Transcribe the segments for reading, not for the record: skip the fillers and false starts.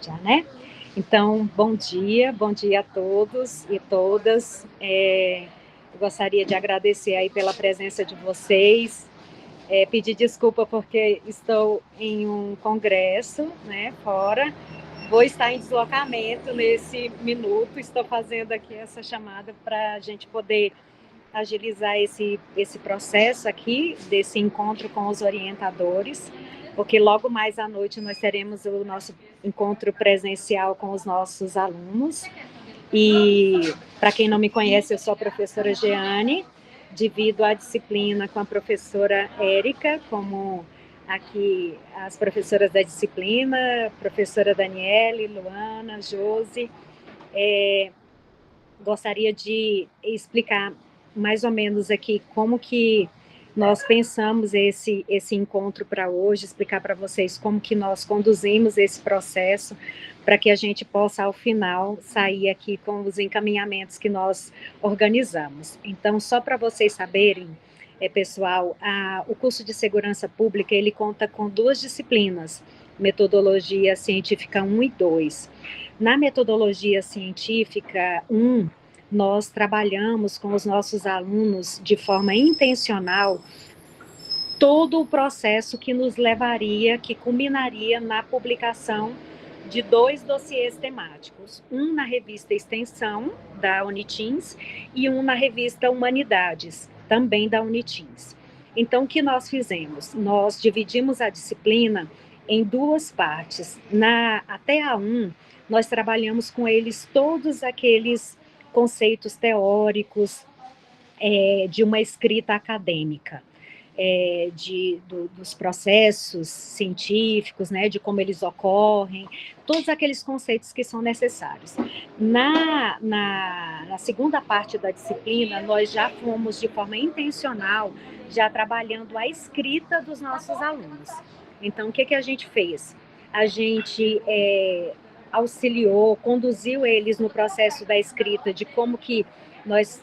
Já, né? Então, bom dia a todos e todas. Eu gostaria de agradecer aí pela presença de vocês, pedir desculpa porque estou em um congresso, né, fora. Vou estar em deslocamento nesse minuto, estou fazendo aqui essa chamada para a gente poder agilizar esse processo aqui, desse encontro com os orientadores, porque logo mais à noite nós teremos o nosso encontro presencial com os nossos alunos. E, para quem não me conhece, eu sou a professora Jeane, divido a disciplina com a professora Érica, como aqui as professoras da disciplina, professora Daniele, Luana, Josi. Gostaria de explicar mais ou menos aqui como que nós pensamos esse encontro para hoje, explicar para vocês como que nós conduzimos esse processo para que a gente possa, ao final, sair aqui com os encaminhamentos que nós organizamos. Então, só para vocês saberem, pessoal, o curso de Segurança Pública, ele conta com 2 disciplinas, Metodologia Científica 1 e 2. Na metodologia científica 1, nós trabalhamos com os nossos alunos de forma intencional todo o processo que nos levaria, que culminaria na publicação de 2 dossiês temáticos, um na revista Extensão, da Unitins, e um na revista Humanidades, também da Unitins. Então, o que nós fizemos? Nós dividimos a disciplina em 2 partes. Até a 1, nós trabalhamos com eles todos aqueles conceitos teóricos de uma escrita acadêmica. Dos processos científicos, né, de como eles ocorrem, todos aqueles conceitos que são necessários. Na segunda parte da disciplina, nós já fomos, de forma intencional, já trabalhando a escrita dos nossos alunos. Então, o que a gente fez? A gente auxiliou, conduziu eles no processo da escrita, de como que nós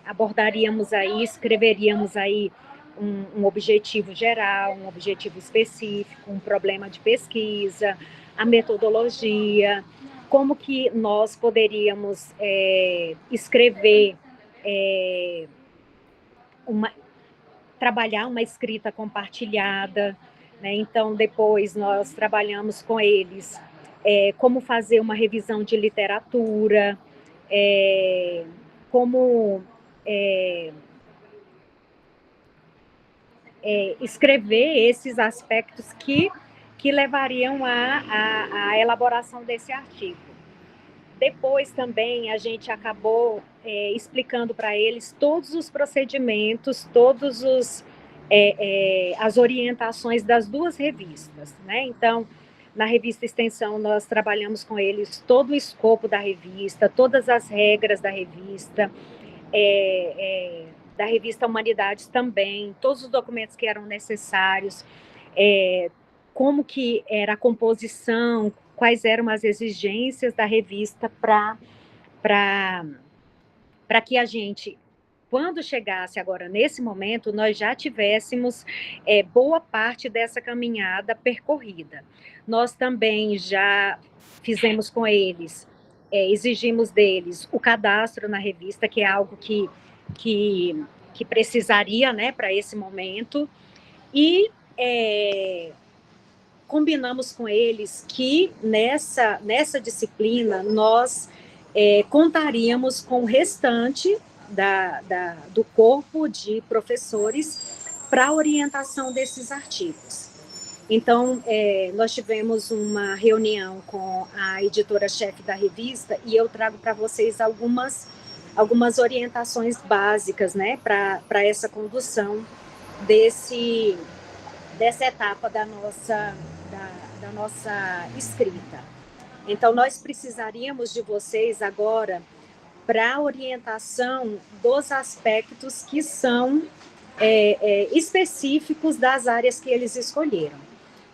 abordaríamos aí, escreveríamos aí um objetivo geral, um objetivo específico, um problema de pesquisa, a metodologia, como que nós poderíamos escrever, trabalhar uma escrita compartilhada, né? Então, depois nós trabalhamos com eles como fazer uma revisão de literatura, como escrever esses aspectos que levariam à elaboração desse artigo. Depois também a gente acabou explicando para eles todos os procedimentos, todos as orientações das 2 revistas, né? Então, na revista Extensão, nós trabalhamos com eles todo o escopo da revista, todas as regras da revista, da revista Humanidades também, todos os documentos que eram necessários, como que era a composição, quais eram as exigências da revista para que a gente, quando chegasse agora nesse momento, nós já tivéssemos boa parte dessa caminhada percorrida. Nós também já fizemos com eles, exigimos deles o cadastro na revista, que é algo que precisaria, né, para esse momento, e combinamos com eles que nessa disciplina nós contaríamos com o restante do corpo de professores para a orientação desses artigos. Então, nós tivemos uma reunião com a editora-chefe da revista e eu trago para vocês algumas orientações básicas, né, para essa condução dessa etapa da nossa escrita. Então, nós precisaríamos de vocês agora para a orientação dos aspectos que são específicos das áreas que eles escolheram.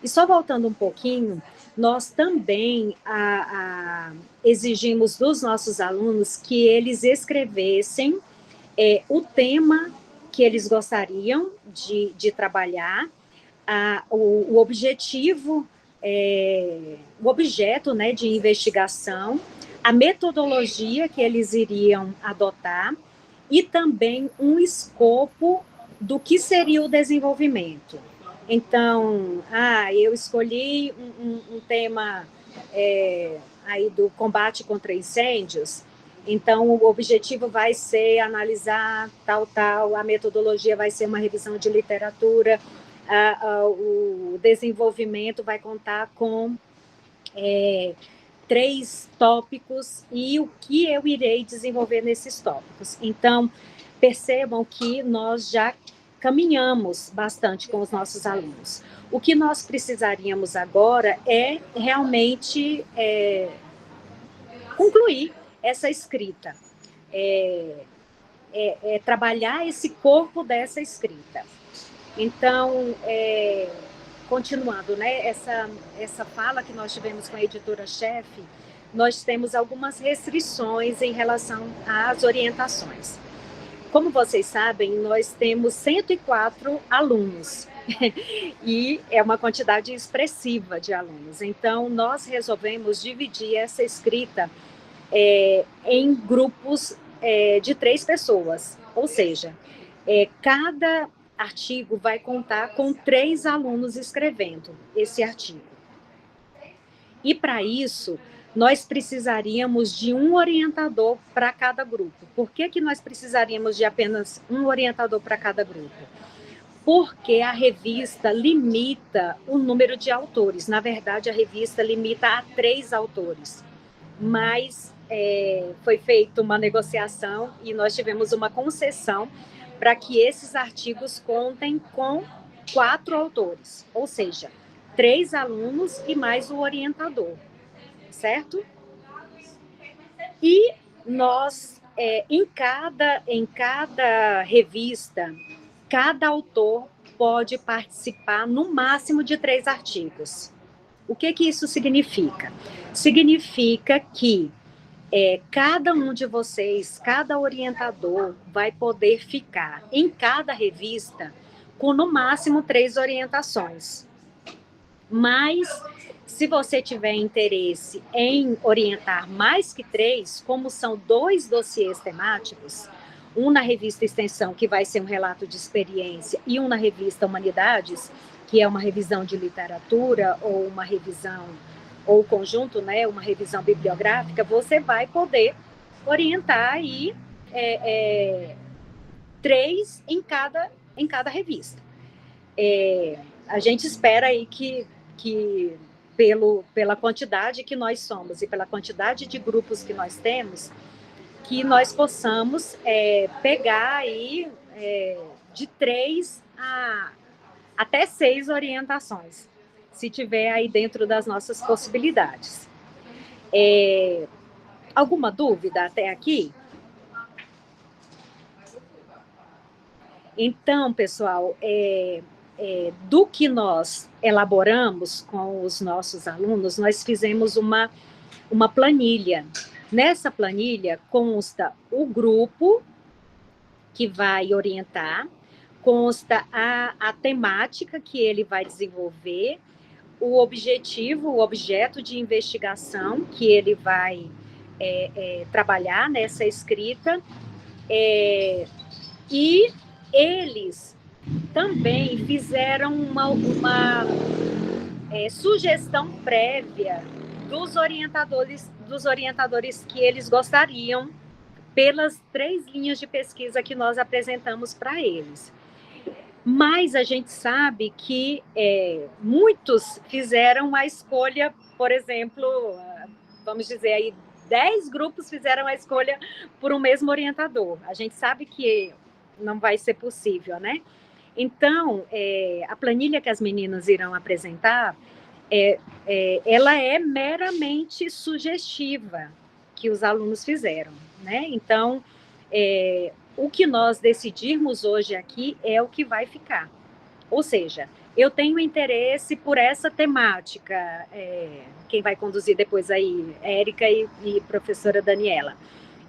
E só voltando um pouquinho, nós também exigimos dos nossos alunos que eles escrevessem o tema que eles gostariam de trabalhar, o objetivo, o objeto, né, de investigação, a metodologia que eles iriam adotar e também um escopo do que seria o desenvolvimento. Então, eu escolhi um tema aí do combate contra incêndios, então o objetivo vai ser analisar tal, a metodologia vai ser uma revisão de literatura, o desenvolvimento vai contar com 3 tópicos e o que eu irei desenvolver nesses tópicos. Então, percebam que nós já caminhamos bastante com os nossos alunos. O que nós precisaríamos agora é realmente concluir essa escrita, trabalhar esse corpo dessa escrita. Então, continuando, né, essa fala que nós tivemos com a editora-chefe, nós temos algumas restrições em relação às orientações. Como vocês sabem, nós temos 104 alunos, e é uma quantidade expressiva de alunos. Então, nós resolvemos dividir essa escrita em grupos de 3 pessoas, ou seja, cada artigo vai contar com 3 alunos escrevendo esse artigo. E para isso, nós precisaríamos de um orientador para cada grupo. Por que nós precisaríamos de apenas um orientador para cada grupo? Porque a revista limita o número de autores. Na verdade, a revista limita a 3 autores. Mas foi feita uma negociação e nós tivemos uma concessão para que esses artigos contem com 4 autores, ou seja, 3 alunos e mais o orientador, certo? E nós, em cada revista, cada autor pode participar no máximo de 3 artigos. O que isso significa? Significa que cada um de vocês, cada orientador vai poder ficar em cada revista com no máximo 3 orientações. Mas, se você tiver interesse em orientar mais que 3, como são 2 dossiês temáticos, um na revista Extensão, que vai ser um relato de experiência, e um na revista Humanidades, que é uma revisão de literatura ou uma revisão ou conjunto, né, uma revisão bibliográfica, você vai poder orientar aí 3 em cada revista. A gente espera aí que pela quantidade que nós somos e pela quantidade de grupos que nós temos, que nós possamos pegar aí de 3 até 6 orientações, se tiver aí dentro das nossas possibilidades. Alguma dúvida até aqui? Então, pessoal, do que nós elaboramos com os nossos alunos, nós fizemos uma planilha. Nessa planilha consta o grupo que vai orientar, consta a temática que ele vai desenvolver, o objetivo, o objeto de investigação que ele vai trabalhar nessa escrita, e eles também fizeram uma sugestão prévia dos orientadores que eles gostariam, pelas 3 linhas de pesquisa que nós apresentamos para eles. Mas a gente sabe que muitos fizeram a escolha, por exemplo, vamos dizer aí, 10 grupos fizeram a escolha por um mesmo orientador. A gente sabe que não vai ser possível, né? Então, a planilha que as meninas irão apresentar, ela é meramente sugestiva, que os alunos fizeram, né? Então, o que nós decidirmos hoje aqui é o que vai ficar. Ou seja, eu tenho interesse por essa temática, quem vai conduzir depois aí, Érica e professora Daniela.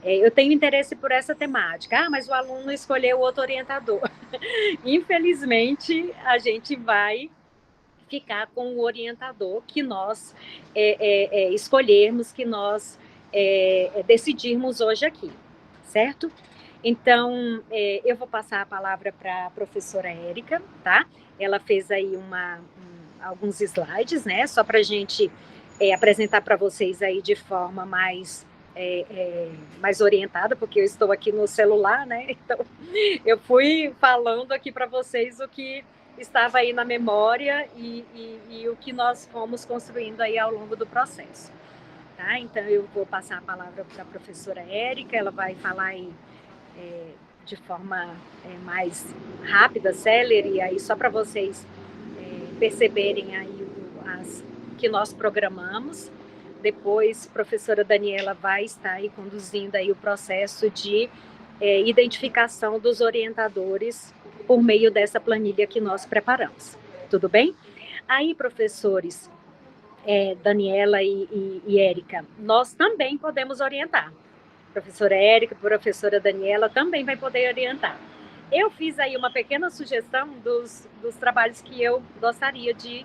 Eu tenho interesse por essa temática. Mas o aluno escolheu outro orientador. infelizmente, a gente vai ficar com o orientador que nós escolhermos, que nós decidirmos hoje aqui, certo? Então, eu vou passar a palavra para a professora Érica, tá? Ela fez aí alguns slides, né? Só para a gente apresentar para vocês aí de forma mais orientada, porque eu estou aqui no celular, né? Então, eu fui falando aqui para vocês o que estava aí na memória e o que nós fomos construindo aí ao longo do processo. Tá? Então, eu vou passar a palavra para a professora Érica, ela vai falar aí de forma mais rápida, célere, aí só para vocês perceberem aí que nós programamos. Depois, a professora Daniela vai estar aí conduzindo aí o processo de identificação dos orientadores por meio dessa planilha que nós preparamos. Tudo bem? Aí, professores, Daniela e Érica, nós também podemos orientar. Professora Érica, professora Daniela também vai poder orientar. Eu fiz aí uma pequena sugestão dos trabalhos que eu gostaria de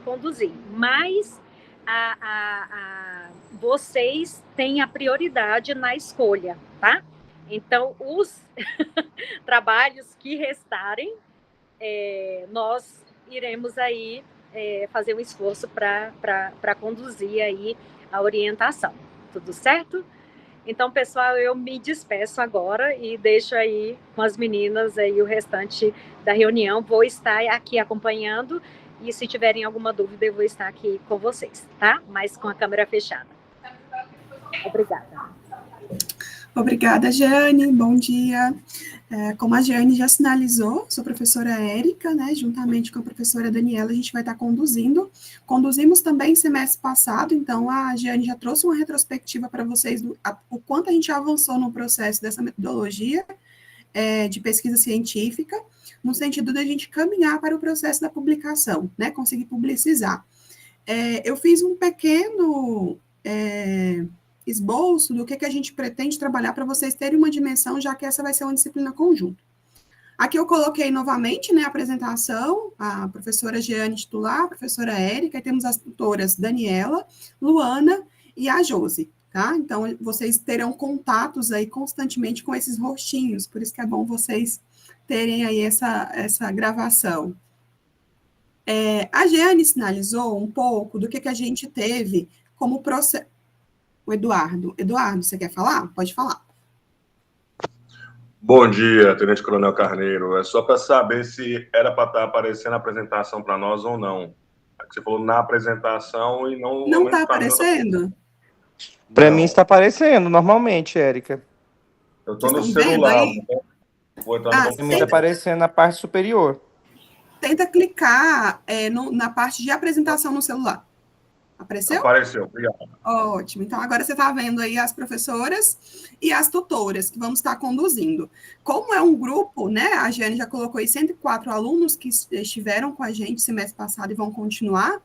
conduzir, mas vocês têm a prioridade na escolha, tá? Então, os trabalhos que restarem, nós iremos aí fazer um esforço para conduzir aí a orientação. Tudo certo? Então, pessoal, eu me despeço agora e deixo aí com as meninas aí o restante da reunião. Vou estar aqui acompanhando e se tiverem alguma dúvida, eu vou estar aqui com vocês, tá? Mas com a câmera fechada. Obrigada. Obrigada, Jane. Bom dia. Como a Jane já sinalizou, sou a professora Érica, né, juntamente com a professora Daniela, a gente vai estar conduzindo. Conduzimos também semestre passado, então a Jane já trouxe uma retrospectiva para vocês o quanto a gente avançou no processo dessa metodologia de pesquisa científica, no sentido da gente caminhar para o processo da publicação, né, conseguir publicizar. Eu fiz um pequeno esboço do que a gente pretende trabalhar para vocês terem uma dimensão, já que essa vai ser uma disciplina conjunta. Aqui eu coloquei novamente, né, a apresentação, a professora Jeane titular, a professora Érica, e temos as tutoras Daniela, Luana e a Josi, tá? Então, vocês terão contatos aí constantemente com esses rostinhos, por isso que é bom vocês terem aí essa gravação. A Jeane sinalizou um pouco do que a gente teve como processo. O Eduardo. Eduardo, você quer falar? Pode falar. Bom dia, Tenente Coronel Carneiro. É só para saber se era para estar aparecendo a apresentação para nós ou não. Você falou na apresentação e não... Não está aparecendo? Para mim está aparecendo normalmente, Érica. Eu estou no celular. Vou entrar no está aparecendo na parte superior. Tenta clicar na parte de apresentação no celular. Apareceu? Apareceu, obrigado. Ótimo. Então, agora você está vendo aí as professoras e as tutoras que vamos estar conduzindo. Como é um grupo, né? A Jane já colocou aí 104 alunos que estiveram com a gente semestre passado e vão continuar.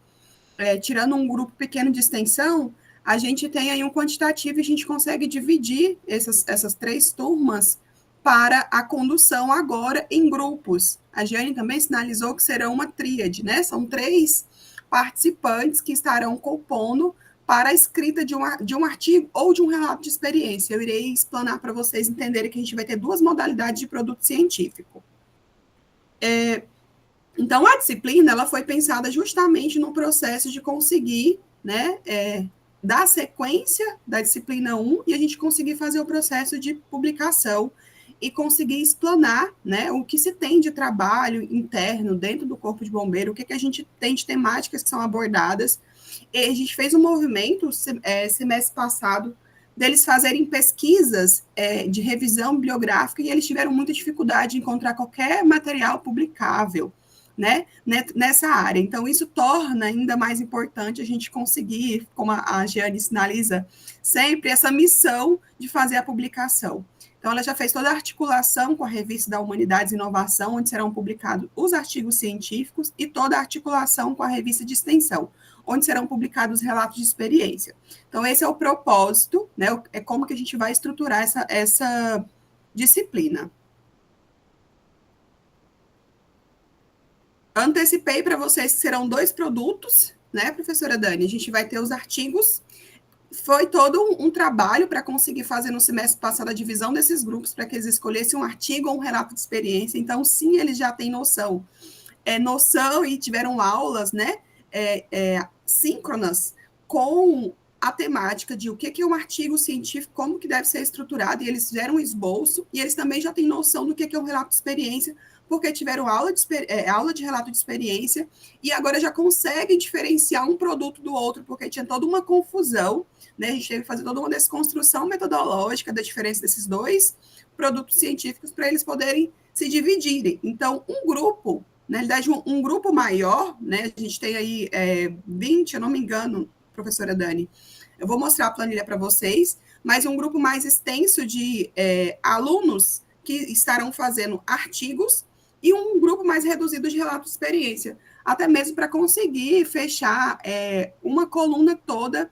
Tirando um grupo pequeno de extensão, a gente tem aí um quantitativo e a gente consegue dividir essas 3 turmas para a condução agora em grupos. A Jane também sinalizou que será uma tríade, né? São 3 participantes que estarão compondo para a escrita de um artigo ou de um relato de experiência. Eu irei explanar para vocês entenderem que a gente vai ter 2 modalidades de produto científico. Então, a disciplina ela foi pensada justamente no processo de conseguir, né, dar sequência da disciplina 1 e a gente conseguir fazer o processo de publicação e conseguir explanar, né, o que se tem de trabalho interno dentro do Corpo de Bombeiro, o que a gente tem de temáticas que são abordadas. E a gente fez um movimento, semestre passado, deles fazerem pesquisas de revisão bibliográfica e eles tiveram muita dificuldade de encontrar qualquer material publicável, né, nessa área. Então, isso torna ainda mais importante a gente conseguir, como a Jeane sinaliza sempre, essa missão de fazer a publicação. Então, ela já fez toda a articulação com a Revista da Humanidades e Inovação, onde serão publicados os artigos científicos, e toda a articulação com a Revista de Extensão, onde serão publicados os relatos de experiência. Então, esse é o propósito, né? É como que a gente vai estruturar essa disciplina. Antecipei para vocês que serão 2 produtos, né, professora Dani? A gente vai ter os artigos. Foi todo um trabalho para conseguir fazer no semestre passado a divisão desses grupos, para que eles escolhessem um artigo ou um relato de experiência. Então, sim, eles já têm noção e tiveram aulas, né, síncronas com a temática de o que é um artigo científico, como que deve ser estruturado, e eles fizeram um esboço, e eles também já têm noção do que é um relato de experiência, porque tiveram aula de relato de experiência, e agora já conseguem diferenciar um produto do outro, porque tinha toda uma confusão, né? A gente teve que fazer toda uma desconstrução metodológica da diferença desses 2 produtos científicos para eles poderem se dividirem. Então, um grupo, na realidade, um grupo maior, né? A gente tem aí 20, eu não me engano, professora Dani, eu vou mostrar a planilha para vocês, mas um grupo mais extenso de alunos que estarão fazendo artigos e um grupo mais reduzido de relato de experiência, até mesmo para conseguir fechar uma coluna toda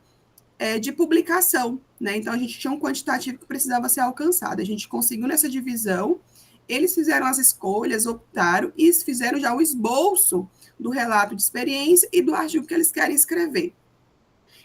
de publicação, né? Então, a gente tinha um quantitativo que precisava ser alcançado. A gente conseguiu nessa divisão, eles fizeram as escolhas, optaram e fizeram já o esboço do relato de experiência e do artigo que eles querem escrever.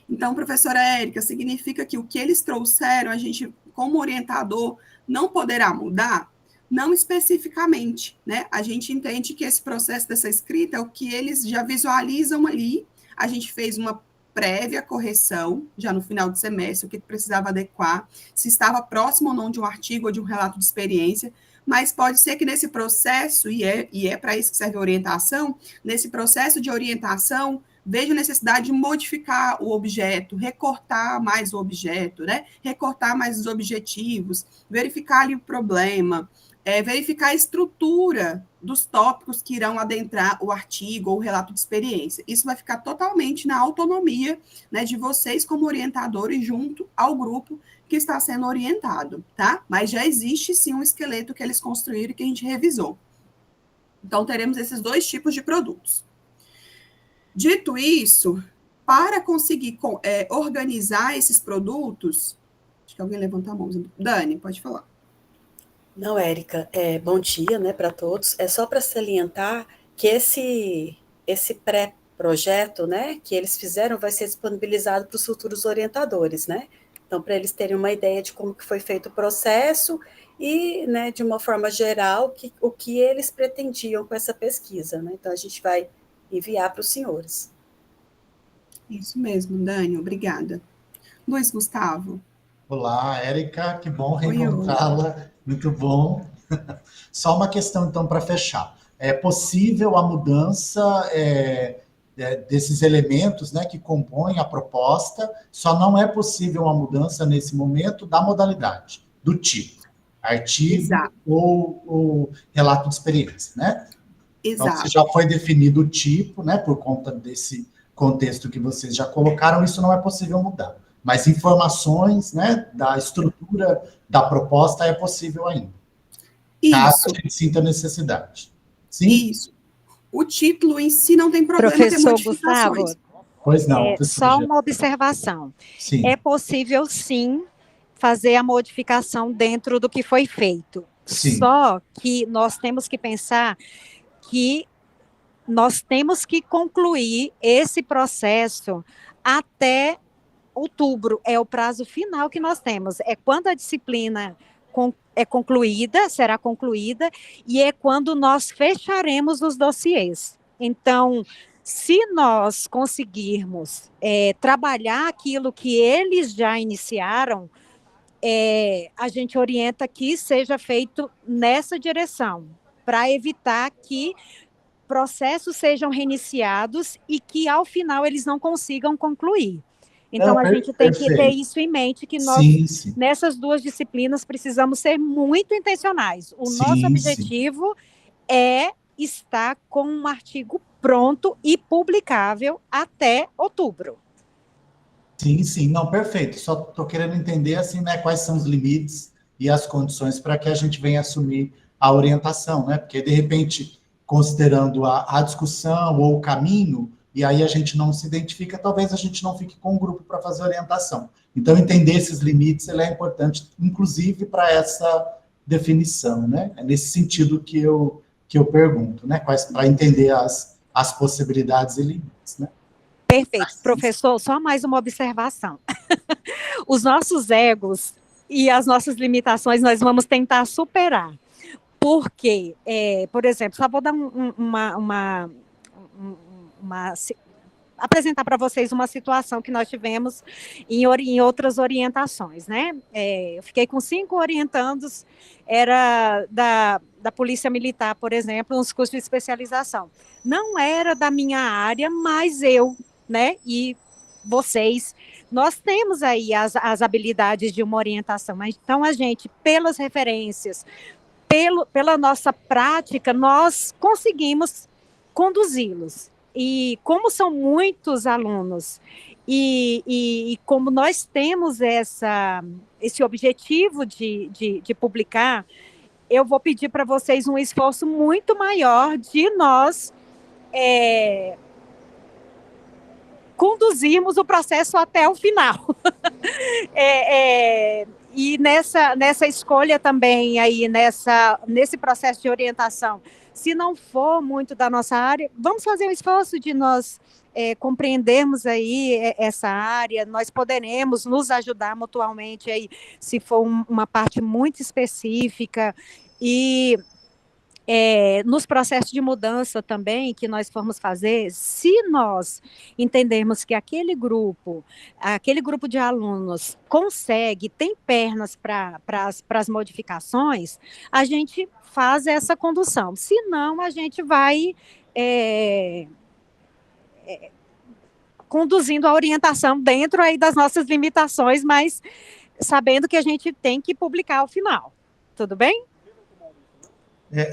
Então, professora Érica, significa que o que eles trouxeram, a gente, como orientador, não poderá mudar? Não especificamente, né? A gente entende que esse processo dessa escrita é o que eles já visualizam ali. A gente fez uma prévia correção, já no final do semestre, o que precisava adequar, se estava próximo ou não de um artigo ou de um relato de experiência, mas pode ser que nesse processo, e é para isso que serve a orientação, nesse processo de orientação, veja a necessidade de modificar o objeto, recortar mais o objeto, né? Recortar mais os objetivos, verificar ali o problema, verificar a estrutura dos tópicos que irão adentrar o artigo ou o relato de experiência. Isso vai ficar totalmente na autonomia, né, de vocês como orientadores junto ao grupo que está sendo orientado, tá? Mas já existe, sim, um esqueleto que eles construíram e que a gente revisou. Então, teremos esses 2 tipos de produtos. Dito isso, para conseguir organizar esses produtos... Acho que alguém levantou a mão. Dani, pode falar. Não, Érica, bom dia, né, para todos. É só para salientar que esse pré-projeto, né, que eles fizeram vai ser disponibilizado para os futuros orientadores, né? Então, para eles terem uma ideia de como que foi feito o processo e, né, de uma forma geral, o que eles pretendiam com essa pesquisa, né? Então, a gente vai enviar para os senhores. Isso mesmo, Dani, obrigada. Luiz Gustavo. Olá, Érica, que bom reencontrá-la, muito bom. Só uma questão, então, para fechar. É possível a mudança desses elementos, né, que compõem a proposta, só não é possível uma mudança nesse momento da modalidade, do tipo, artigo Exato. ou relato de experiência, né? Exato. Então, se já foi definido o tipo, né, por conta desse contexto que vocês já colocaram, isso não é possível mudar. Mas informações, né, da estrutura da proposta é possível ainda. Isso. Caso a gente sinta necessidade. Sim? Isso. O título em si não tem problema ter modificações. Gustavo, pois não. Só uma observação. Sim. É possível, sim, fazer a modificação dentro do que foi feito. Sim. Só que nós temos que pensar que nós temos que concluir esse processo até outubro, é o prazo final que nós temos. É quando a disciplina é concluída, será concluída, e é quando nós fecharemos os dossiês. Então, se nós conseguirmos trabalhar aquilo que eles já iniciaram, a gente orienta que seja feito nessa direção, para evitar que processos sejam reiniciados e que, ao final, eles não consigam concluir. Então, a gente tem que ter isso em mente, que nós, sim. Nessas 2 disciplinas, precisamos ser muito intencionais. O nosso objetivo é estar com um artigo pronto e publicável até outubro. Sim, não, perfeito. Só estou querendo entender, assim, né, quais são os limites e as condições para que a gente venha assumir a orientação, né? Porque, de repente, considerando a discussão ou o caminho, e aí a gente não se identifica, talvez a gente não fique com um grupo para fazer orientação. Então, entender esses limites é importante, inclusive, para essa definição, né? É nesse sentido que eu pergunto, né? Para entender as as possibilidades e limites, né? Perfeito. Professor, só mais uma observação. Os nossos egos e as nossas limitações nós vamos tentar superar. Porque, por exemplo, só vou dar apresentar para vocês uma situação que nós tivemos em outras orientações, né? Eu fiquei com 5 orientandos, era da Polícia Militar, por exemplo, uns cursos de especialização. Não era da minha área, mas eu, né, e vocês, nós temos aí as habilidades de uma orientação, mas então a gente, pelas referências, pela nossa prática, nós conseguimos conduzi-los. E como são muitos alunos, e como nós temos esse objetivo de publicar, eu vou pedir para vocês um esforço muito maior de nós conduzirmos o processo até o final. E nessa escolha também, aí, nesse processo de orientação, se não for muito da nossa área, vamos fazer um esforço de nós compreendermos aí essa área, nós poderemos nos ajudar mutuamente aí, se for uma parte muito específica, e nos processos de mudança também que nós formos fazer, se nós entendermos que aquele grupo de alunos consegue, tem pernas para as modificações, a gente faz essa condução. Se não, a gente vai conduzindo a orientação dentro aí das nossas limitações, mas sabendo que a gente tem que publicar ao final. Tudo bem?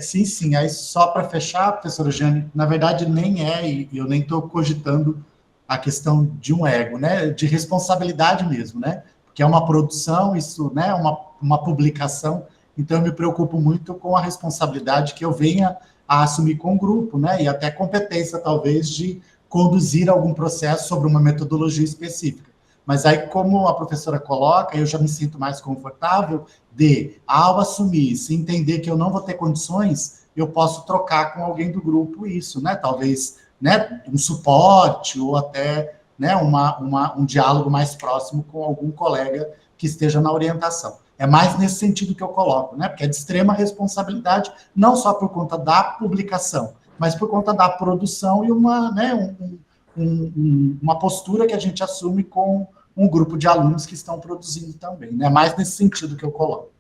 Sim. Aí, só para fechar, professora Jane, na verdade, e eu nem estou cogitando a questão de um ego, né? De responsabilidade mesmo, né? Porque é uma produção, isso, né? Uma publicação, então eu me preocupo muito com a responsabilidade que eu venha a assumir com o grupo, né? E até competência, talvez, de conduzir algum processo sobre uma metodologia específica. Mas aí, como a professora coloca, eu já me sinto mais confortável ao assumir, se entender que eu não vou ter condições, eu posso trocar com alguém do grupo isso, né? Talvez, né, um suporte ou até, né, um diálogo mais próximo com algum colega que esteja na orientação. É mais nesse sentido que eu coloco, né? Porque é de extrema responsabilidade, não só por conta da publicação, mas por conta da produção e uma postura que a gente assume com um grupo de alunos que estão produzindo também, né? Mais nesse sentido que eu coloco.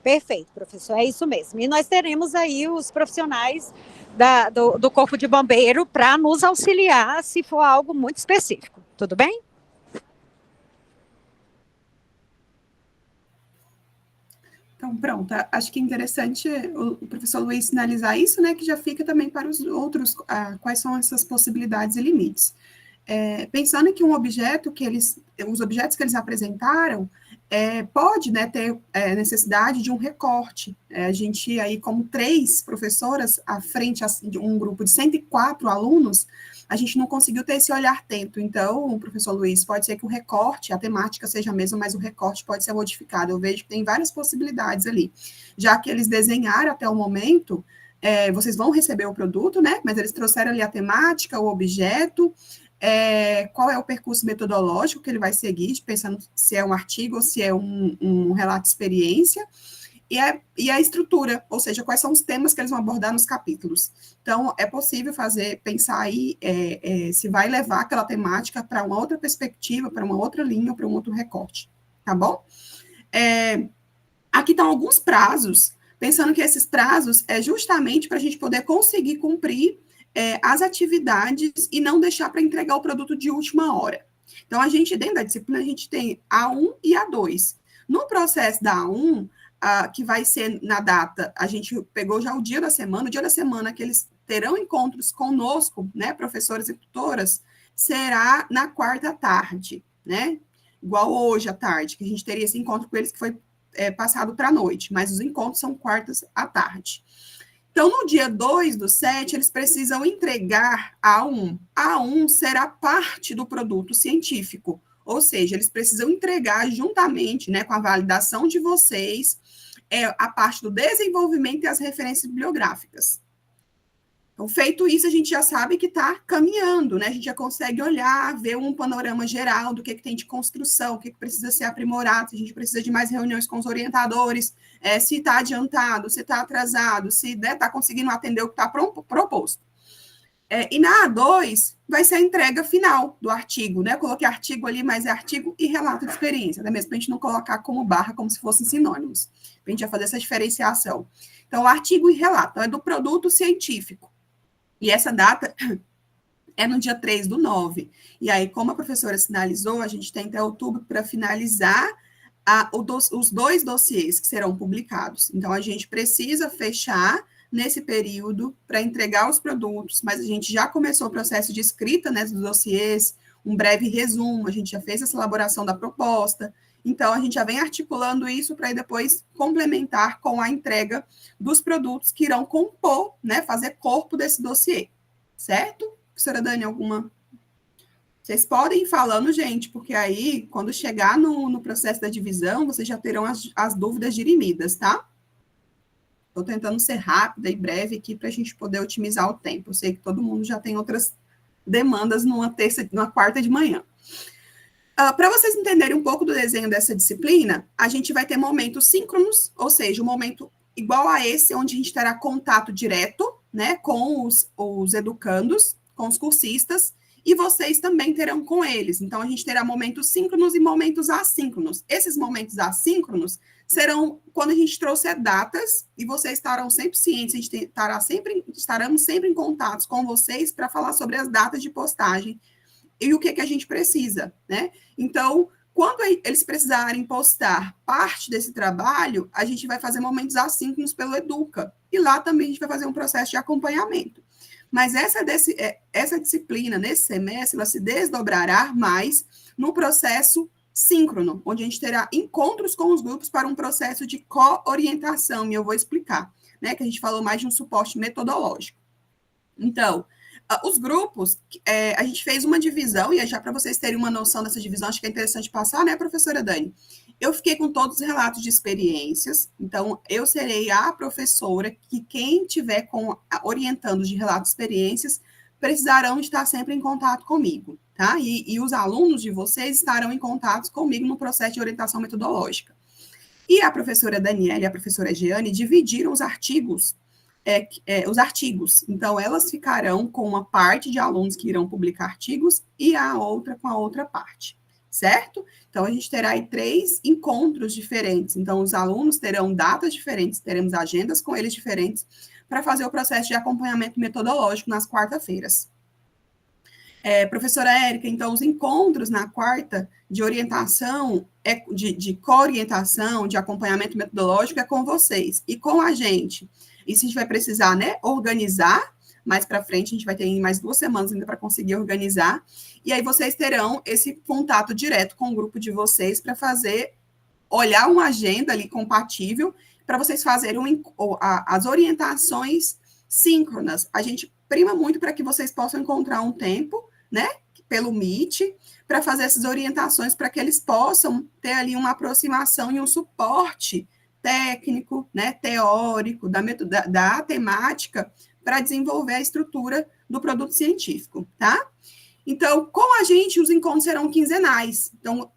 Perfeito, professor, é isso mesmo. E nós teremos aí os profissionais do Corpo de Bombeiro para nos auxiliar se for algo muito específico. Tudo bem? Então, pronto. Acho que é interessante o professor Luiz sinalizar isso, né? Que já fica também para os outros, quais são essas possibilidades e limites. Pensando que os objetos que eles apresentaram pode, né, ter necessidade de um recorte. A gente aí, como 3 professoras à frente de um grupo de 104 alunos, a gente não conseguiu ter esse olhar atento. Então, professor Luiz, pode ser que o recorte, a temática seja a mesma, mas o recorte pode ser modificado. Eu vejo que tem várias possibilidades ali. Já que eles desenharam até o momento, vocês vão receber o produto, né? Mas eles trouxeram ali a temática, o objeto, qual é o percurso metodológico que ele vai seguir, pensando se é um artigo ou se é um relato de experiência, e a estrutura, ou seja, quais são os temas que eles vão abordar nos capítulos. Então, é possível pensar aí se vai levar aquela temática para uma outra perspectiva, para uma outra linha, ou para um outro recorte, tá bom? Aqui estão alguns prazos, pensando que esses prazos é justamente para a gente poder conseguir cumprir as atividades e não deixar para entregar o produto de última hora. Então, a gente, dentro da disciplina, a gente tem A1 e A2. No processo da A1, que vai ser na data, a gente pegou já o dia da semana que eles terão encontros conosco, né, professoras e tutoras, será na quarta à tarde, né? Igual hoje à tarde, que a gente teria esse encontro com eles que foi passado para a noite, mas os encontros são quartas à tarde. Então, no dia 2/7, eles precisam entregar A1. A1 será parte do produto científico, ou seja, eles precisam entregar juntamente, né, com a validação de vocês, a parte do desenvolvimento e as referências bibliográficas. Então, feito isso, a gente já sabe que está caminhando, né? A gente já consegue olhar, ver um panorama geral do que tem de construção, o que precisa ser aprimorado, se a gente precisa de mais reuniões com os orientadores, se está adiantado, se está atrasado, se está conseguindo atender o que está proposto. E na A2 vai ser a entrega final do artigo, né? Eu coloquei artigo ali, mas é artigo e relato de experiência, até mesmo para a gente não colocar como barra, como se fossem sinônimos. A gente vai fazer essa diferenciação. Então, artigo e relato é do produto científico. E essa data é no dia 3/9. E aí, como a professora sinalizou, a gente tem até outubro para finalizar os 2 dossiês que serão publicados. Então, a gente precisa fechar nesse período para entregar os produtos, mas a gente já começou o processo de escrita, né, dos dossiês, um breve resumo, a gente já fez essa elaboração da proposta, então a gente já vem articulando isso para depois complementar com a entrega dos produtos que irão compor, né, fazer corpo desse dossiê, certo? Professora Dani, alguma... Vocês podem ir falando, gente, porque aí, quando chegar no processo da divisão, vocês já terão as dúvidas dirimidas, tá? Estou tentando ser rápida e breve aqui para a gente poder otimizar o tempo. Eu sei que todo mundo já tem outras demandas numa quarta de manhã. Para vocês entenderem um pouco do desenho dessa disciplina, a gente vai ter momentos síncronos, ou seja, um momento igual a esse, onde a gente terá contato direto, né, com os educandos, com os cursistas, e vocês também terão com eles. Então, a gente terá momentos síncronos e momentos assíncronos. Esses momentos assíncronos serão quando a gente trouxer datas, e vocês estarão sempre cientes, a gente estaremos sempre em contato com vocês para falar sobre as datas de postagem e o que a gente precisa, né? Então, quando eles precisarem postar parte desse trabalho, a gente vai fazer momentos assíncronos pelo Educa, e lá também a gente vai fazer um processo de acompanhamento. Mas essa disciplina, nesse semestre, ela se desdobrará mais no processo síncrono, onde a gente terá encontros com os grupos para um processo de co-orientação, e eu vou explicar, né, que a gente falou mais de um suporte metodológico. Então, os grupos, a gente fez uma divisão, e já para vocês terem uma noção dessa divisão, acho que é interessante passar, né, professora Dani? Eu fiquei com todos os relatos de experiências, então eu serei a professora que quem tiver orientando de relatos de experiências precisarão estar sempre em contato comigo, tá? E os alunos de vocês estarão em contato comigo no processo de orientação metodológica. E a professora Daniela e a professora Jeane dividiram os artigos. Então, elas ficarão com uma parte de alunos que irão publicar artigos e a outra com a outra parte, certo? Então, a gente terá aí 3 encontros diferentes. Então, os alunos terão datas diferentes, teremos agendas com eles diferentes para fazer o processo de acompanhamento metodológico nas quarta-feiras. Professora Érica, então, os encontros na quarta de orientação, de co-orientação, de acompanhamento metodológico é com vocês e com a gente. Isso a gente vai precisar, né, organizar, mais para frente, a gente vai ter mais 2 semanas ainda para conseguir organizar, e aí vocês terão esse contato direto com o grupo de vocês para olhar uma agenda ali compatível, para vocês fazerem as orientações síncronas. A gente prima muito para que vocês possam encontrar um tempo, né, pelo Meet, para fazer essas orientações, para que eles possam ter ali uma aproximação e um suporte técnico, né, teórico, da temática, para desenvolver a estrutura do produto científico, tá? Então, com a gente, os encontros serão quinzenais. Então,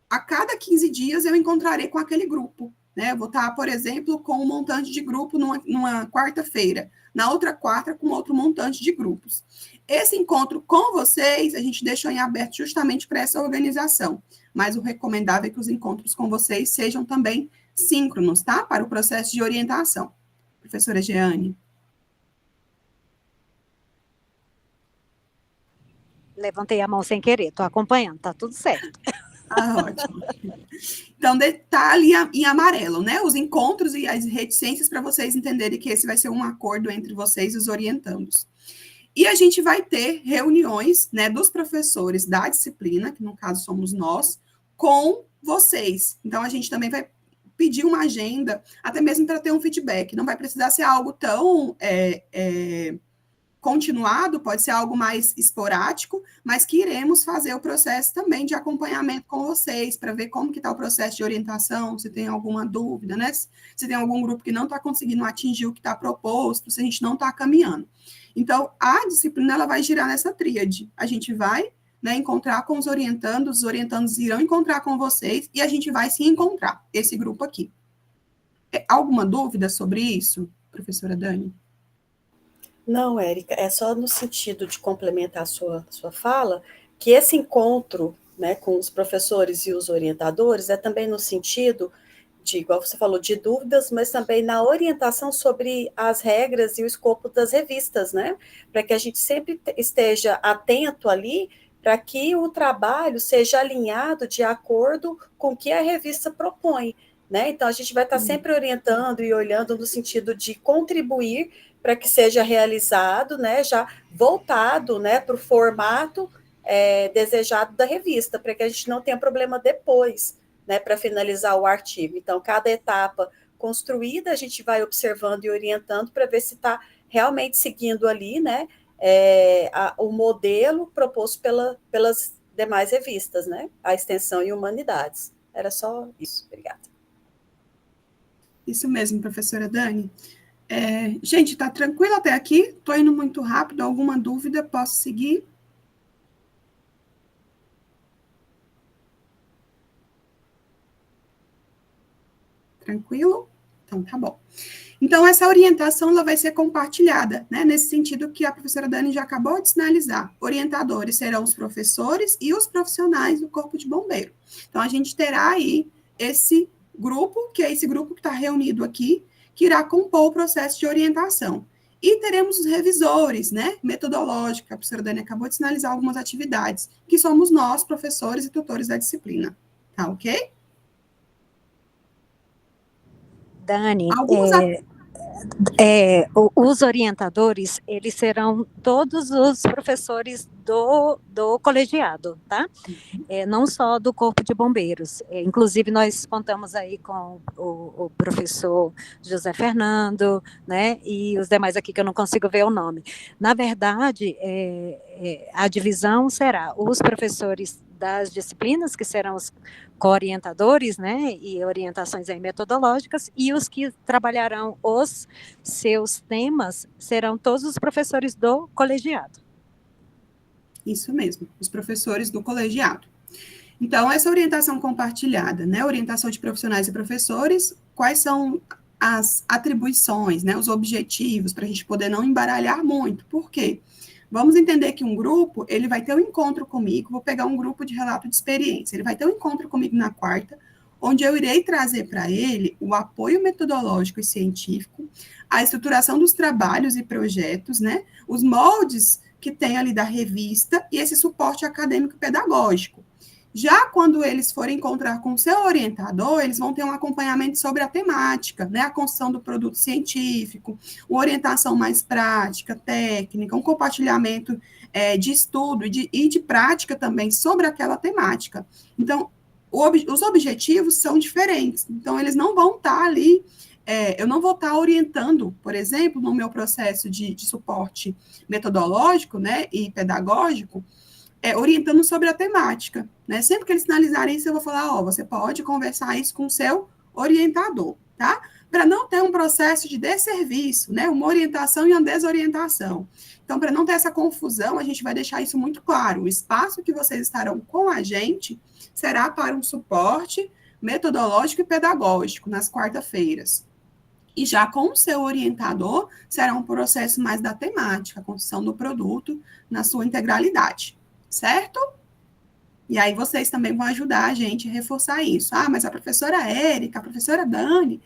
a cada 15 dias eu encontrarei com aquele grupo, né? Eu vou estar, por exemplo, com um montante de grupo numa quarta-feira, na outra quarta com outro montante de grupos. Esse encontro com vocês, a gente deixou em aberto justamente para essa organização, mas o recomendável é que os encontros com vocês sejam também síncronos, tá? Para o processo de orientação. Professora Jeane. Levantei a mão sem querer, estou acompanhando, tá tudo certo. Ótimo. Então, tá ali em amarelo, né? Os encontros e as reticências para vocês entenderem que esse vai ser um acordo entre vocês e os orientandos. E a gente vai ter reuniões, né, dos professores da disciplina, que no caso somos nós, com vocês. Então, a gente também vai pedir uma agenda, até mesmo para ter um feedback. Não vai precisar ser algo tão continuado, pode ser algo mais esporádico, mas que iremos fazer o processo também de acompanhamento com vocês, para ver como que está o processo de orientação, se tem alguma dúvida, né? Se tem algum grupo que não está conseguindo atingir o que está proposto, se a gente não está caminhando. Então, a disciplina ela vai girar nessa tríade. A gente vai, né, encontrar com os orientandos irão encontrar com vocês, e a gente vai se encontrar, esse grupo aqui. Alguma dúvida sobre isso, professora Dani? Não, Érica, é só no sentido de complementar a sua fala, que esse encontro, né, com os professores e os orientadores é também no sentido de, igual você falou, de dúvidas, mas também na orientação sobre as regras e o escopo das revistas, né? Para que a gente sempre esteja atento ali, para que o trabalho seja alinhado de acordo com o que a revista propõe, né? Então, a gente vai estar sempre orientando e olhando no sentido de contribuir para que seja realizado, né, já voltado, né, para o formato desejado da revista, para que a gente não tenha problema depois, né, para finalizar o artigo. Então, cada etapa construída, a gente vai observando e orientando para ver se está realmente seguindo ali, né, o modelo proposto pelas demais revistas, né, a Extensão e Humanidades. Era só isso. Obrigada. Isso mesmo, professora Dani. Gente, está tranquilo até aqui? Estou indo muito rápido. Alguma dúvida? Posso seguir? Tranquilo? Então, tá bom. Então, essa orientação ela vai ser compartilhada, né? Nesse sentido que a professora Dani já acabou de sinalizar. Orientadores serão os professores e os profissionais do Corpo de Bombeiro. Então, a gente terá aí esse grupo, que é esse grupo que está reunido aqui, que irá compor o processo de orientação. E teremos os revisores, né, metodológicos, a professora Dani acabou de sinalizar algumas atividades, que somos nós, professores e tutores da disciplina. Tá ok? Dani, os orientadores, eles serão todos os professores do colegiado, tá? Não só do Corpo de Bombeiros. Inclusive, nós contamos aí com o professor José Fernando, né? E os demais aqui que eu não consigo ver o nome. Na verdade, a divisão será os professores das disciplinas, que serão os co-orientadores, né, e orientações aí metodológicas, e os que trabalharão os seus temas serão todos os professores do colegiado. Isso mesmo, os professores do colegiado. Então, essa orientação compartilhada, né, orientação de profissionais e professores, quais são as atribuições, né, os objetivos, para a gente poder não embaralhar muito. Por quê? Vamos entender que um grupo, ele vai ter um encontro comigo, vou pegar um grupo de relato de experiência, ele vai ter um encontro comigo na quarta, onde eu irei trazer para ele o apoio metodológico e científico, a estruturação dos trabalhos e projetos, né, os moldes que tem ali da revista e esse suporte acadêmico e pedagógico. Já quando eles forem encontrar com o seu orientador, eles vão ter um acompanhamento sobre a temática, né, a construção do produto científico, uma orientação mais prática, técnica, um compartilhamento de estudo e de prática também sobre aquela temática. Então, os objetivos são diferentes. Então, eles não vão estar ali, eu não vou estar orientando, por exemplo, no meu processo de suporte metodológico, né, e pedagógico, orientando sobre a temática, né? Sempre que eles sinalizarem isso, eu vou falar, você pode conversar isso com o seu orientador, tá? Para não ter um processo de desserviço, né? Uma orientação e uma desorientação. Então, para não ter essa confusão, a gente vai deixar isso muito claro. O espaço que vocês estarão com a gente será para um suporte metodológico e pedagógico nas quarta-feiras. E já com o seu orientador, será um processo mais da temática, a construção do produto na sua integralidade. Certo? E aí vocês também vão ajudar a gente a reforçar isso. Mas a professora Érica, a professora Dani,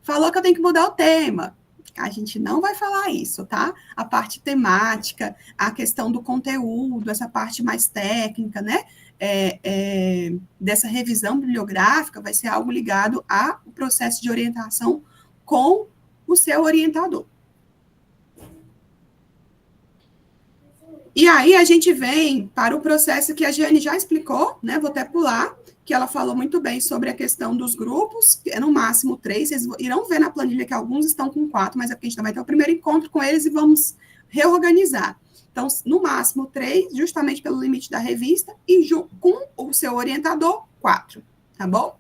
falou que eu tenho que mudar o tema. A gente não vai falar isso, tá? A parte temática, a questão do conteúdo, essa parte mais técnica, né? Dessa revisão bibliográfica, vai ser algo ligado ao processo de orientação com o seu orientador. E aí a gente vem para o processo que a Jane já explicou, né? Vou até pular, que ela falou muito bem sobre a questão dos grupos, que é no máximo 3, vocês irão ver na planilha que alguns estão com 4, mas é porque a gente vai ter o primeiro encontro com eles e vamos reorganizar. Então, no máximo 3, justamente pelo limite da revista, e com o seu orientador, 4, tá bom?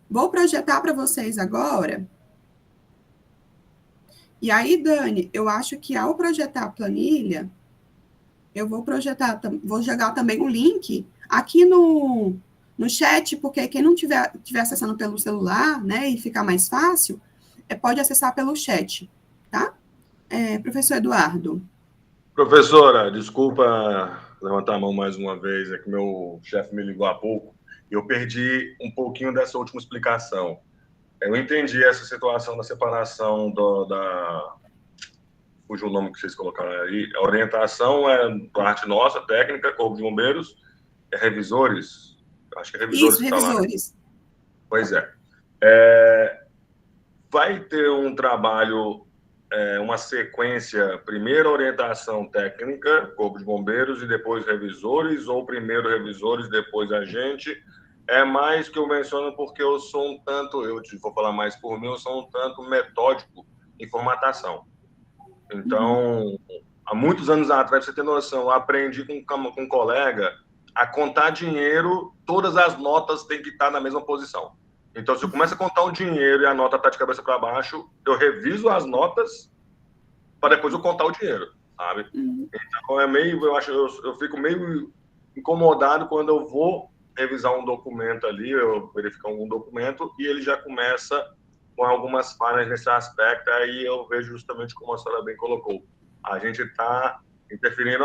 Vou projetar para vocês agora. E aí, Dani, eu acho que ao projetar a planilha, eu vou jogar também o link aqui no chat, porque quem não estiver acessando pelo celular, né, e ficar mais fácil, pode acessar pelo chat, tá? Professor Eduardo. Professora, desculpa levantar a mão mais uma vez, é que meu chefe me ligou há pouco e eu perdi um pouquinho dessa última explicação. Eu entendi essa situação da separação cujo nome que vocês colocaram aí, a orientação é parte nossa, técnica, Corpo de Bombeiros, revisores, acho que é revisores. Isso, revisores. Pois é. Vai ter um trabalho, uma sequência, primeiro orientação técnica, Corpo de Bombeiros, e depois revisores, ou primeiro revisores, depois a gente? É mais que eu menciono porque eu sou um tanto, eu vou falar mais por mim, eu sou um tanto metódico em formatação. Então, há muitos anos atrás, pra você ter noção, eu aprendi com um colega a contar dinheiro, todas as notas têm que estar na mesma posição. Então, se eu começo a contar um dinheiro e a nota está de cabeça para baixo, eu reviso as notas para depois eu contar o dinheiro, sabe? Então, eu fico meio incomodado quando eu vou revisar um documento ali, eu verificar algum documento, e ele já começa com algumas falhas nesse aspecto, aí eu vejo justamente como a senhora bem colocou. A gente está interferindo,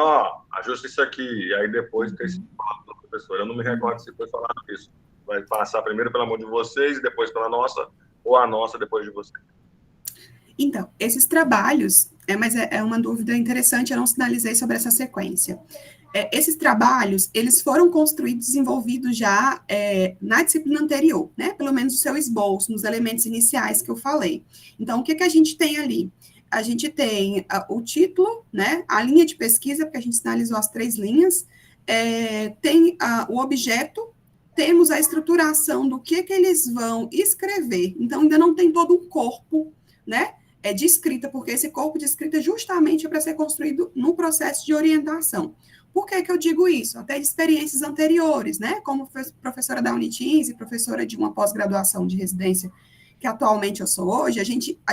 ajusta isso aqui, e aí depois tem esse papo do professor. Eu não me recordo se foi falado isso. Vai passar primeiro pela mão de vocês, depois pela nossa, ou a nossa depois de vocês. Então, esses trabalhos, mas é uma dúvida interessante, eu não sinalizei sobre essa sequência. Esses trabalhos, eles foram construídos, desenvolvidos já na disciplina anterior, né? Pelo menos o seu esboço, nos elementos iniciais que eu falei. Então, o que a gente tem ali? A gente tem o título, né? A linha de pesquisa, porque a gente sinalizou as 3 linhas, tem o objeto, temos a estruturação do que eles vão escrever. Então, ainda não tem todo um corpo, né? De escrita, porque esse corpo de escrita justamente é para ser construído no processo de orientação. Por que eu digo isso? Até de experiências anteriores, né? Como professora da Unitins e professora de uma pós-graduação de residência, que atualmente eu sou hoje, a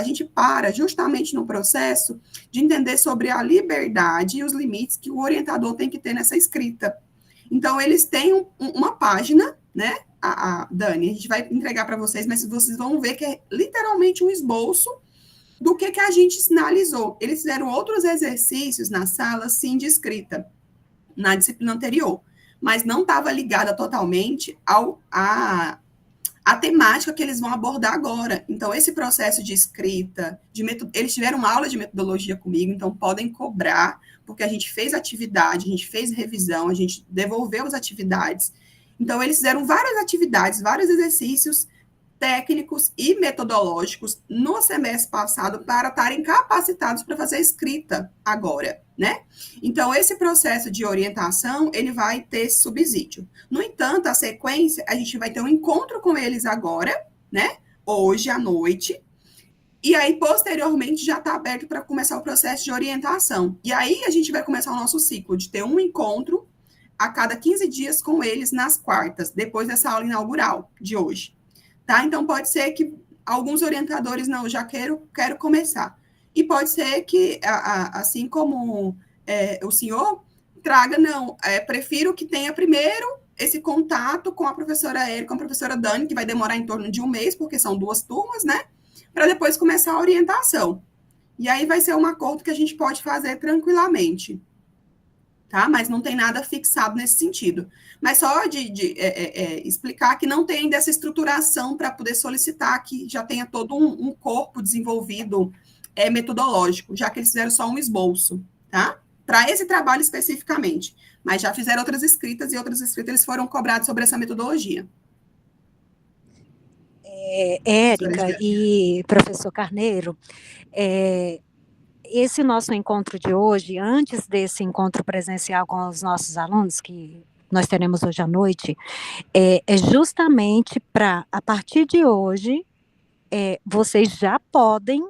gente para justamente no processo de entender sobre a liberdade e os limites que o orientador tem que ter nessa escrita. Então, eles têm uma página, né? Dani, a gente vai entregar para vocês, mas vocês vão ver que é literalmente um esboço do que a gente sinalizou. Eles fizeram outros exercícios na sala, sim, de escrita, na disciplina anterior, mas não estava ligada totalmente à temática que eles vão abordar agora. Então, esse processo de escrita, eles tiveram uma aula de metodologia comigo, então podem cobrar, porque a gente fez atividade, a gente fez revisão, a gente devolveu as atividades. Então, eles fizeram várias atividades, vários exercícios técnicos e metodológicos no semestre passado para estarem capacitados para fazer escrita agora, né? Então, esse processo de orientação, ele vai ter esse subsídio. No entanto, a sequência, a gente vai ter um encontro com eles agora, né? Hoje à noite, e aí, posteriormente, já está aberto para começar o processo de orientação. E aí, a gente vai começar o nosso ciclo de ter um encontro a cada 15 dias com eles nas quartas, depois dessa aula inaugural de hoje. Tá? Então, pode ser que alguns orientadores, não, já quero começar. E pode ser que, assim como o senhor, traga, não, prefiro que tenha primeiro esse contato com a professora Érica, com a professora Dani, que vai demorar em torno de 1 mês, porque são 2 turmas, né? Para depois começar a orientação. E aí vai ser um acordo que a gente pode fazer tranquilamente. Tá? Mas não tem nada fixado nesse sentido. Mas só de explicar que não tem ainda essa estruturação para poder solicitar que já tenha todo um corpo desenvolvido metodológico, já que eles fizeram só um esboço, tá? Para esse trabalho especificamente. Mas já fizeram outras escritas, e outras escritas eles foram cobrados sobre essa metodologia. Érica e professor Carneiro, esse nosso encontro de hoje, antes desse encontro presencial com os nossos alunos, que nós teremos hoje à noite, é justamente para, a partir de hoje, vocês já podem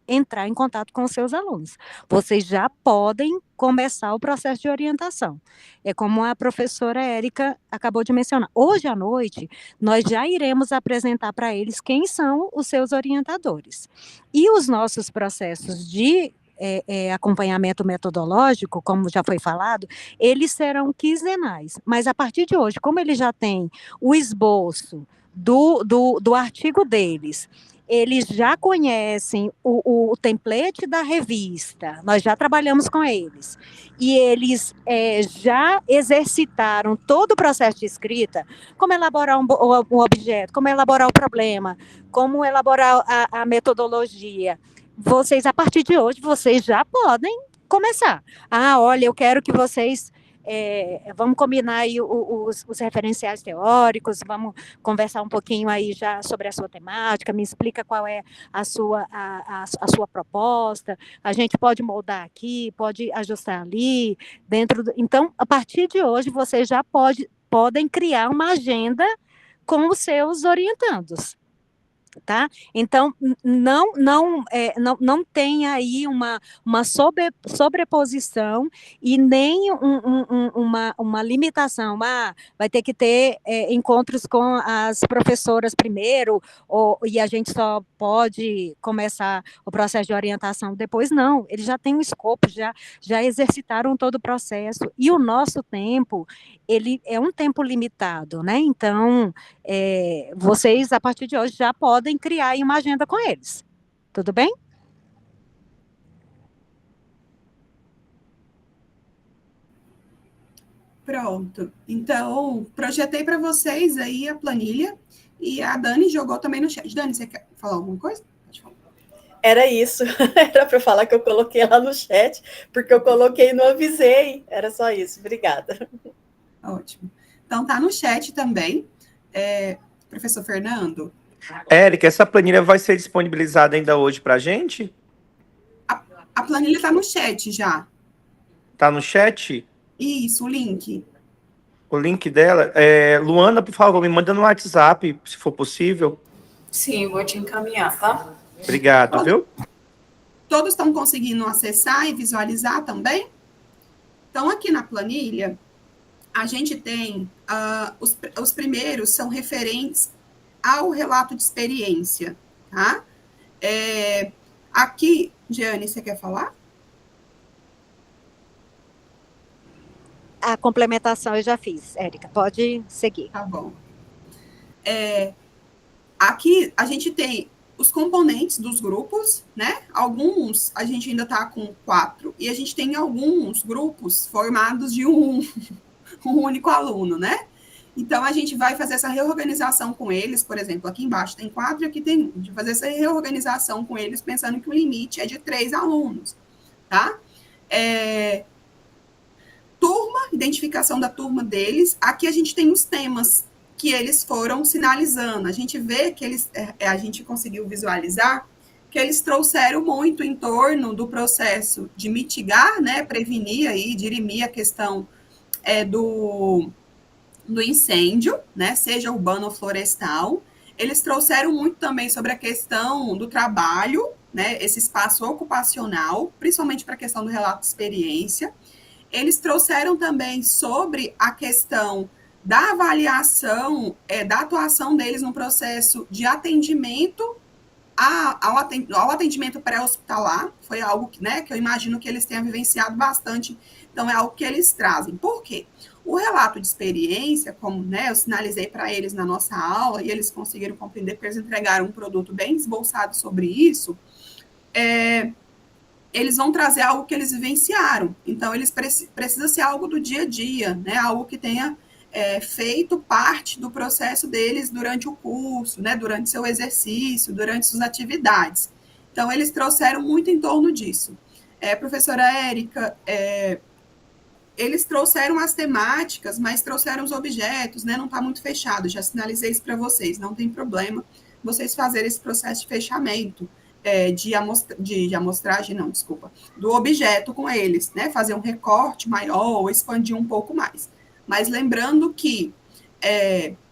entrar em contato com os seus alunos. Vocês já podem começar o processo de orientação. É como a professora Érica acabou de mencionar. Hoje à noite, nós já iremos apresentar para eles quem são os seus orientadores. E os nossos processos de acompanhamento metodológico, como já foi falado, eles serão quinzenais. Mas a partir de hoje, como eles já têm o esboço do artigo deles, eles já conhecem o template da revista, nós já trabalhamos com eles, e eles já exercitaram todo o processo de escrita, como elaborar um objeto, como elaborar o problema, como elaborar a metodologia. Vocês, a partir de hoje, vocês já podem começar. Olha, eu quero que vocês... vamos combinar aí os referenciais teóricos, vamos conversar um pouquinho aí já sobre a sua temática, me explica qual é a sua proposta, a gente pode moldar aqui, pode ajustar ali, então, a partir de hoje, vocês já podem criar uma agenda com os seus orientandos. Tá? Então, não tem aí uma sobreposição e nem uma limitação. Vai ter que ter encontros com as professoras primeiro, e a gente só pode começar o processo de orientação depois. Não, eles já têm um escopo, já exercitaram todo o processo, e o nosso tempo, ele é um tempo limitado, né? Então, vocês, a partir de hoje, já podem criar aí uma agenda com eles. Tudo bem? Pronto. Então, projetei para vocês aí a planilha e a Dani jogou também no chat. Dani, você quer falar alguma coisa? Pode falar. Era isso. Era para falar que eu coloquei lá no chat, porque eu coloquei e não avisei. Era só isso. Obrigada. Ótimo. Então, tá no chat também. Professor Fernando? Érica, essa planilha vai ser disponibilizada ainda hoje para a gente? A planilha está no chat já. Está no chat? Isso, o link. O link dela? Luana, por favor, me manda no WhatsApp, se for possível. Sim, vou te encaminhar, tá? Obrigado, viu? Todos estão conseguindo acessar e visualizar também? Então, aqui na planilha, a gente tem... os primeiros são referentes ao relato de experiência, tá? Aqui, Giane, você quer falar? A complementação eu já fiz, Érica, pode seguir. Tá bom. Aqui a gente tem os componentes dos grupos, né? Alguns a gente ainda está com 4, e a gente tem alguns grupos formados de um único aluno, né? Então, a gente vai fazer essa reorganização com eles, por exemplo, aqui embaixo tem 4 e aqui tem 1. A gente vai fazer essa reorganização com eles, pensando que o limite é de 3 alunos, tá? Turma, identificação da turma deles. Aqui a gente tem os temas que eles foram sinalizando. A gente vê que a gente conseguiu visualizar que eles trouxeram muito em torno do processo de mitigar, né, prevenir aí, dirimir a questão do incêndio, né, seja urbano ou florestal. Eles trouxeram muito também sobre a questão do trabalho, né, esse espaço ocupacional, principalmente para a questão do relato de experiência. Eles trouxeram também sobre a questão da avaliação, da atuação deles no processo de atendimento ao atendimento pré-hospitalar. Foi algo que, né, que eu imagino que eles tenham vivenciado bastante, então é algo que eles trazem. Por quê? O relato de experiência, como, né, eu sinalizei para eles na nossa aula, e eles conseguiram compreender, porque eles entregaram um produto bem esboçado sobre isso, eles vão trazer algo que eles vivenciaram. Então, eles precisa ser algo do dia a dia, né, algo que tenha feito parte do processo deles durante o curso, né, durante seu exercício, durante suas atividades. Então, eles trouxeram muito em torno disso. Professora Érica, eles trouxeram as temáticas, mas trouxeram os objetos, né? Não está muito fechado, já sinalizei isso para vocês, não tem problema vocês fazerem esse processo de fechamento, de amostragem, não, desculpa, do objeto com eles, né? Fazer um recorte maior ou expandir um pouco mais. Mas lembrando que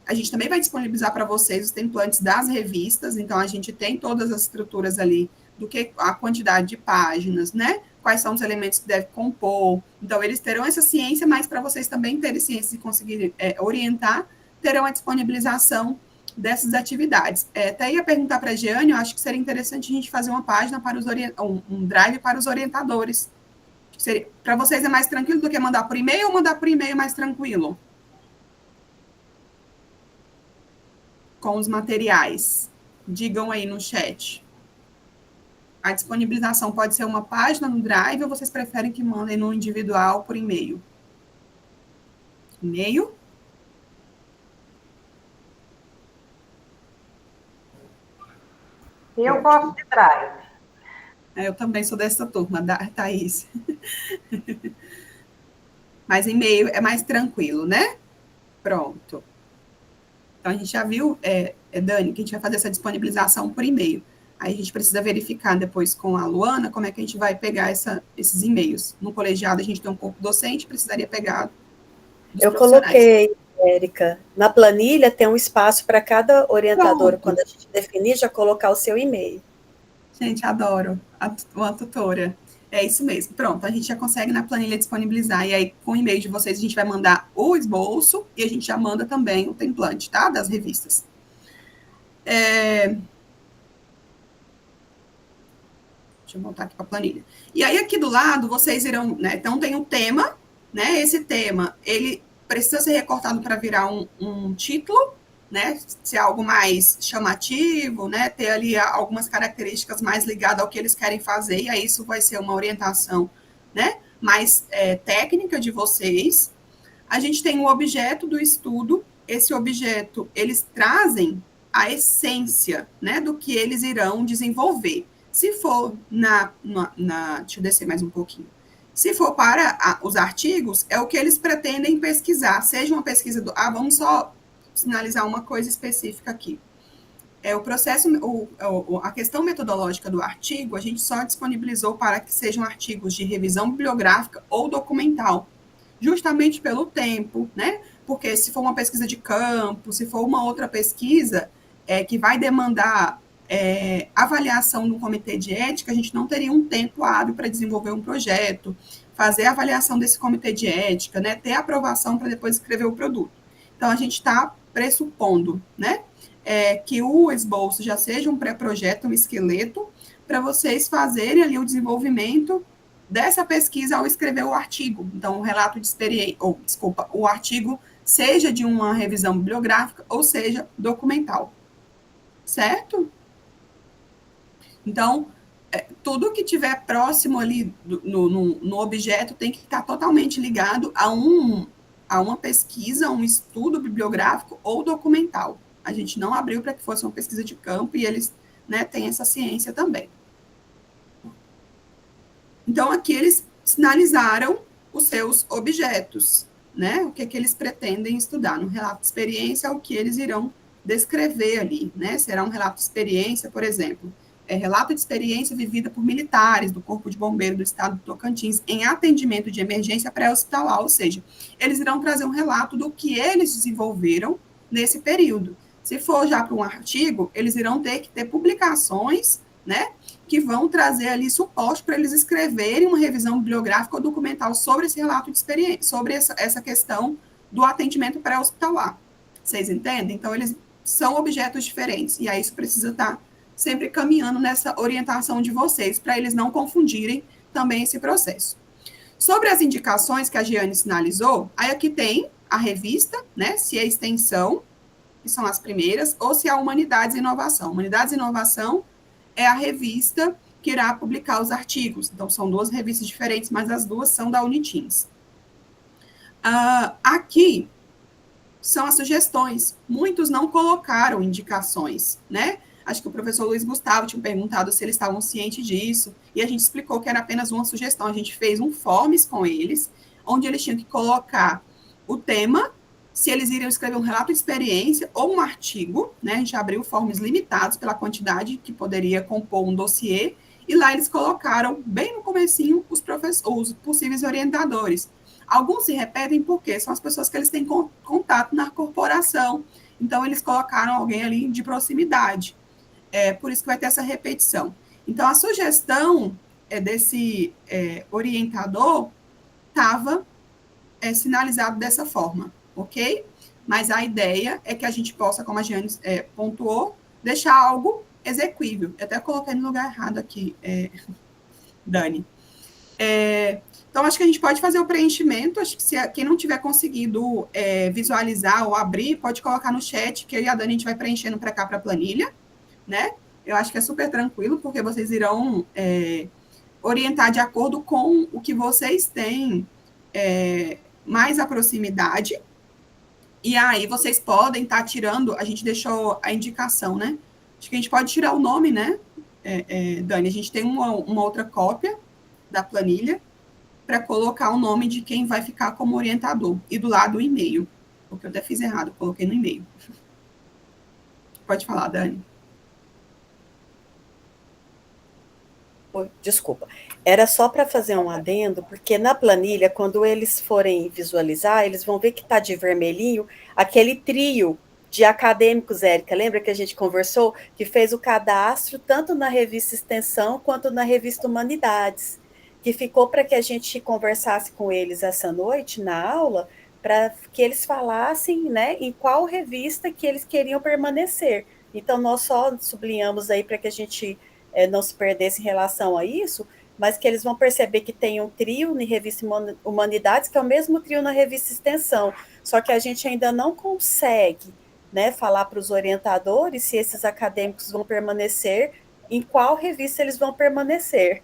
a gente também vai disponibilizar para vocês os templates das revistas, então a gente tem todas as estruturas ali do que a quantidade de páginas, né? Quais são os elementos que deve compor. Então, eles terão essa ciência, mas para vocês também terem ciência e conseguirem orientar, terão a disponibilização dessas atividades. Até ia perguntar para a Jeane, eu acho que seria interessante a gente fazer uma página para os um drive para os orientadores. Para vocês é mais tranquilo do que mandar por e-mail ou mandar por e-mail é mais tranquilo? Com os materiais. Digam aí no chat. A disponibilização pode ser uma página no Drive ou vocês preferem que mandem no individual por e-mail? E-mail? Eu gosto de Drive. Eu também sou dessa turma, Thaís. Mas e-mail é mais tranquilo, né? Pronto. Então, a gente já viu, Dani, que a gente vai fazer essa disponibilização por e-mail. Aí a gente precisa verificar depois com a Luana como é que a gente vai pegar esses e-mails. No colegiado, a gente tem um corpo docente, precisaria pegar. Eu coloquei, Érica, na planilha tem um espaço para cada orientador, pronto. Quando a gente definir, já colocar o seu e-mail. Gente, adoro uma tutora. É isso mesmo. Pronto, a gente já consegue na planilha disponibilizar. E aí, com o e-mail de vocês, a gente vai mandar o esboço e a gente já manda também o template, tá? Das revistas. Deixa eu voltar aqui para a planilha. E aí, aqui do lado, vocês irão, né? Então, tem um tema, né? Esse tema, ele precisa ser recortado para virar um título, né? Ser algo mais chamativo, né? Ter ali algumas características mais ligadas ao que eles querem fazer, e aí isso vai ser uma orientação, né? Mais técnica de vocês. A gente tem o objeto do estudo. Esse objeto, eles trazem a essência, né? Do que eles irão desenvolver. Se for deixa eu descer mais um pouquinho. Se for para os artigos, é o que eles pretendem pesquisar, seja uma pesquisa vamos só sinalizar uma coisa específica aqui. O processo, a questão metodológica do artigo, a gente só disponibilizou para que sejam artigos de revisão bibliográfica ou documental, justamente pelo tempo, né? Porque se for uma pesquisa de campo, se for uma outra pesquisa que vai demandar avaliação no comitê de ética, a gente não teria um tempo hábil para desenvolver um projeto, fazer a avaliação desse comitê de ética, né? Ter aprovação para depois escrever o produto. Então, a gente está pressupondo, né, que o esboço já seja um pré-projeto, um esqueleto, para vocês fazerem ali o desenvolvimento dessa pesquisa ao escrever o artigo. Então, o relato de experiência, o artigo seja de uma revisão bibliográfica ou seja documental. Certo? Então, tudo que tiver próximo ali no objeto tem que estar totalmente ligado a uma pesquisa, um estudo bibliográfico ou documental. A gente não abriu para que fosse uma pesquisa de campo e eles, né, têm essa ciência também. Então, aqui eles sinalizaram os seus objetos, né? O que eles pretendem estudar. No relato de experiência, o que eles irão descrever ali, né? Será um relato de experiência, por exemplo, relato de experiência vivida por militares do Corpo de Bombeiro do Estado do Tocantins em atendimento de emergência pré-hospitalar, ou seja, eles irão trazer um relato do que eles desenvolveram nesse período. Se for já para um artigo, eles irão ter que ter publicações, né, que vão trazer ali suporte para eles escreverem uma revisão bibliográfica ou documental sobre esse relato de experiência, sobre essa questão do atendimento pré-hospitalar. Vocês entendem? Então, eles são objetos diferentes, e aí isso precisa estar sempre caminhando nessa orientação de vocês, para eles não confundirem também esse processo. Sobre as indicações que a Jeane sinalizou, aí aqui tem a revista, né, se é extensão, que são as primeiras, ou se é a Humanidades e Inovação. Humanidades e Inovação é a revista que irá publicar os artigos. Então, são duas revistas diferentes, mas as duas são da Unitins. Aqui são as sugestões. Muitos não colocaram indicações, né? Acho que o professor Luiz Gustavo tinha perguntado se eles estavam cientes disso, e a gente explicou que era apenas uma sugestão. A gente fez um forms com eles, onde eles tinham que colocar o tema, se eles iriam escrever um relato de experiência ou um artigo, né? A gente abriu forms limitados pela quantidade que poderia compor um dossiê, e lá eles colocaram, bem no comecinho, os possíveis orientadores. Alguns se repetem porque são as pessoas que eles têm contato na corporação, então eles colocaram alguém ali de proximidade. Por isso que vai ter essa repetição. Então, a sugestão desse orientador estava sinalizado dessa forma, ok? Mas a ideia é que a gente possa, como a Giane pontuou, deixar algo exequível. Eu até coloquei no lugar errado aqui, Dani. Então, acho que a gente pode fazer o preenchimento. Acho que quem não tiver conseguido visualizar ou abrir, pode colocar no chat, que eu e a Dani a gente vai preenchendo para cá para a planilha, né? Eu acho que é super tranquilo, porque vocês irão orientar de acordo com o que vocês têm mais a proximidade. E aí vocês podem estar tirando, a gente deixou a indicação, né? Acho que a gente pode tirar o nome, né, Dani? A gente tem uma outra cópia da planilha para colocar o nome de quem vai ficar como orientador. E do lado o e-mail, porque eu até fiz errado, coloquei no e-mail. Pode falar, Dani. Desculpa, era só para fazer um adendo, porque na planilha, quando eles forem visualizar, eles vão ver que está de vermelhinho aquele trio de acadêmicos, Érica, lembra que a gente conversou? Que fez o cadastro tanto na revista Extensão quanto na revista Humanidades, que ficou para que a gente conversasse com eles essa noite na aula, para que eles falassem, né, em qual revista que eles queriam permanecer. Então, nós só sublinhamos aí para que a gente não se perdesse em relação a isso, mas que eles vão perceber que tem um trio na revista Humanidades, que é o mesmo trio na revista Extensão, só que a gente ainda não consegue, né, falar para os orientadores se esses acadêmicos vão permanecer, em qual revista eles vão permanecer.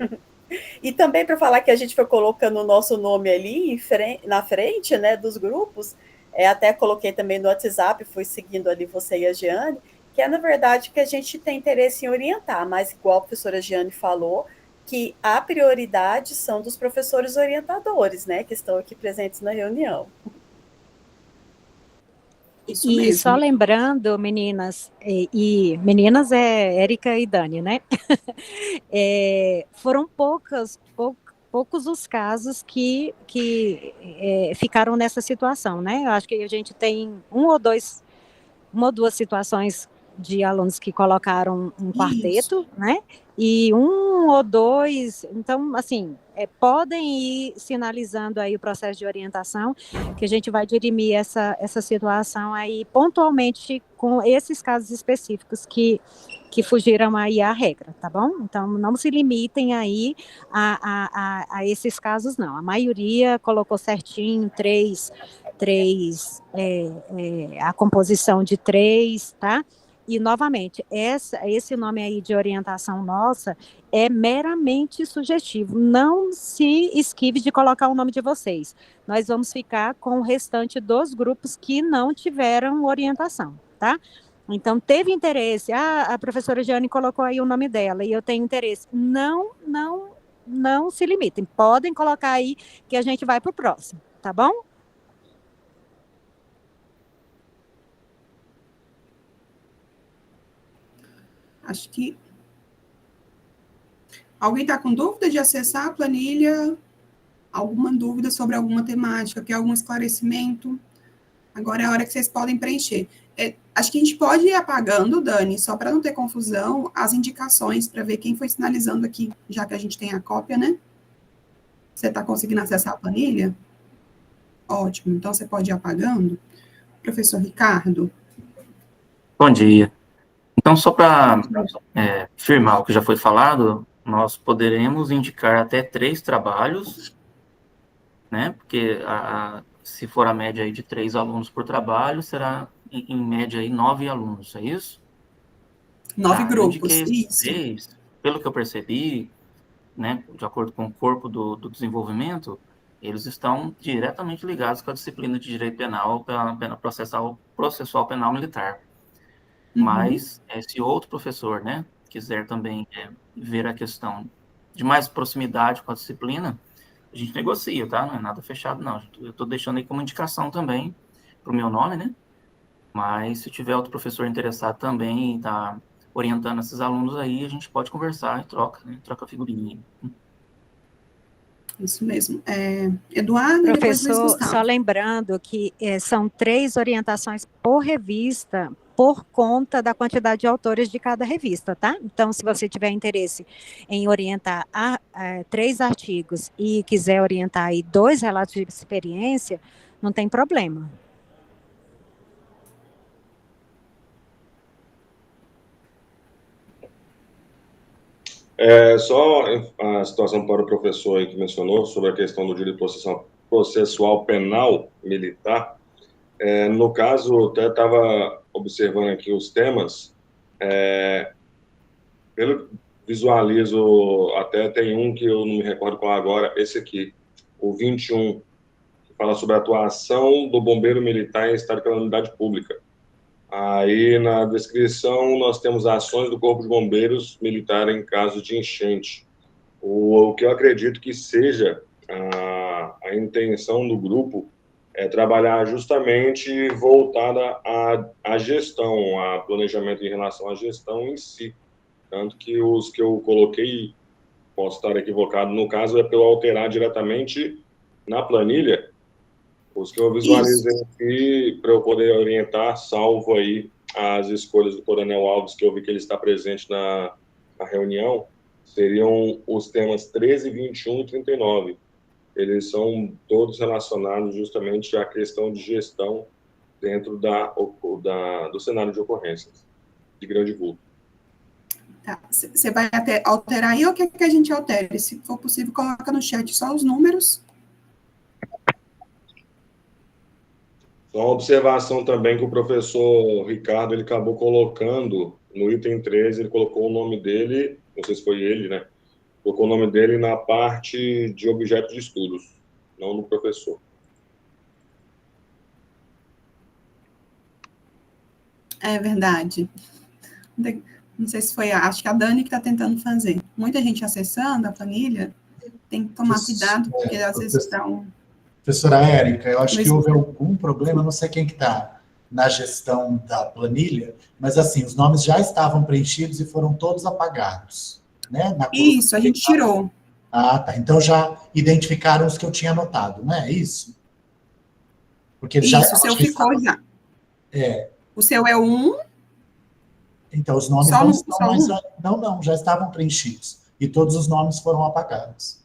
E também para falar que a gente foi colocando o nosso nome ali na frente, né, dos grupos, até coloquei também no WhatsApp, fui seguindo ali você e a Giane, que na verdade que a gente tem interesse em orientar, mas igual a professora Giane falou, que a prioridade são dos professores orientadores, né, que estão aqui presentes na reunião. Isso e mesmo. Só lembrando, meninas, meninas é Érica e Dani, né? Foram poucos os casos que ficaram nessa situação, né? Eu acho que a gente tem uma ou duas situações de alunos que colocaram um quarteto, né? E um ou dois, então, assim, podem ir sinalizando aí o processo de orientação, que a gente vai dirimir essa situação aí pontualmente com esses casos específicos que fugiram aí à regra, tá bom? Então, não se limitem aí a esses casos, não. A maioria colocou certinho, a composição de 3, tá? E, novamente, esse nome aí de orientação nossa é meramente sugestivo. Não se esquive de colocar o nome de vocês. Nós vamos ficar com o restante dos grupos que não tiveram orientação, tá? Então, teve interesse. A professora Giane colocou aí o nome dela e eu tenho interesse. Não se limitem. Podem colocar aí que a gente vai para o próximo, tá bom? Acho que... Alguém está com dúvida de acessar a planilha? Alguma dúvida sobre alguma temática? Quer algum esclarecimento? Agora é a hora que vocês podem preencher. Acho que a gente pode ir apagando, Dani, só para não ter confusão, as indicações, para ver quem foi sinalizando aqui, já que a gente tem a cópia, né? Você está conseguindo acessar a planilha? Ótimo, então você pode ir apagando. Professor Ricardo? Bom dia. Então, só para firmar o que já foi falado, nós poderemos indicar até 3 trabalhos, né? Porque se for a média aí de 3 alunos por trabalho, será em média aí 9 alunos, é isso? 9 grupos, isso. 3, pelo que eu percebi, né, de acordo com o corpo do desenvolvimento, eles estão diretamente ligados com a disciplina de direito penal, pela processual penal militar. Mas, se outro professor, né, quiser também ver a questão de mais proximidade com a disciplina, a gente negocia, tá? Não é nada fechado, não. Eu estou deixando aí como indicação também para o meu nome, né? Mas, se tiver outro professor interessado também em estar orientando esses alunos aí, a gente pode conversar e troca, né? Troca figurinha. Isso mesmo. Eduardo, professor, só lembrando que são 3 orientações por revista por conta da quantidade de autores de cada revista, tá? Então, se você tiver interesse em orientar 3 artigos e quiser orientar aí 2 relatos de experiência, não tem problema. Só a situação para o professor aí que mencionou sobre a questão do direito processual penal militar. No caso, até estava observando aqui os temas, pelo visualizo, até tem um que eu não me recordo qual agora, esse aqui, o 21, que fala sobre a atuação do bombeiro militar em estado de calamidade pública. Aí, na descrição, nós temos ações do Corpo de Bombeiros Militar em caso de enchente. O que eu acredito que seja a intenção do grupo é trabalhar justamente voltada à gestão, a planejamento em relação à gestão em si. Tanto que os que eu coloquei, posso estar equivocado, no caso é para eu alterar diretamente na planilha, os que eu visualizei aqui, para eu poder orientar, salvo aí as escolhas do Coronel Alves, que eu vi que ele está presente na reunião, seriam os temas 13, 21 e 39. Eles são todos relacionados justamente à questão de gestão dentro do cenário de ocorrências de grande vulto. Tá. Você vai até alterar aí ou quer que a gente altere? Se for possível, coloca no chat só os números. Só uma observação também que o professor Ricardo, ele acabou colocando no item 13, ele colocou o nome dele, não sei se foi ele, né? Colocou o nome dele na parte de objeto de estudos, não no professor. É verdade. Não sei se foi, acho que a Dani que está tentando fazer. Muita gente acessando a planilha, tem que tomar cuidado, porque às vezes estão... Professora Érica, eu acho que houve algum problema, não sei quem que está na gestão da planilha, mas assim, os nomes já estavam preenchidos e foram todos apagados, né? Isso, a gente tirou. Ah, tá. Então já identificaram os que eu tinha anotado, não é isso? Porque isso, já, o seu ficou já. O seu é 1. Então, os nomes não estão mais... Não, já estavam preenchidos. E todos os nomes foram apagados.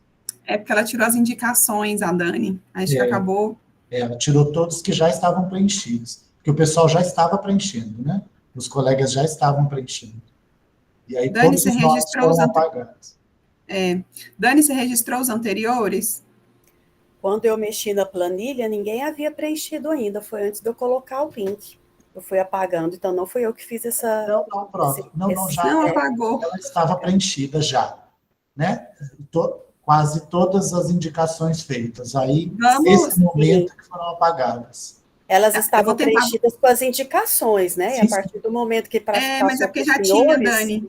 É porque ela tirou as indicações, a Dani. Acho que acabou... Ela tirou todos que já estavam preenchidos. Porque o pessoal já estava preenchendo, né? Os colegas já estavam preenchendo. E aí Dani, todos os nomes foram apagados. Dani, você registrou os anteriores? Quando eu mexi na planilha, ninguém havia preenchido ainda. Foi antes de eu colocar o link. Eu fui apagando, então não fui eu que fiz essa... Não, pronto. Já não apagou. Ela estava preenchida já, né? Quase todas as indicações feitas. Aí, esse momento que foram apagadas. Elas estavam preenchidas com as indicações, né? Sim, e a partir do momento que mas é porque já tinha, Dani.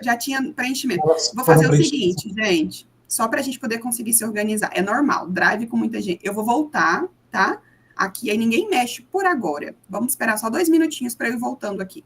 Já tinha preenchimento. Vou fazer o seguinte, gente, só para a gente poder conseguir se organizar. É normal, drive com muita gente. Eu vou voltar, tá? Aqui, aí ninguém mexe por agora. Vamos esperar só 2 minutinhos para eu ir voltando aqui.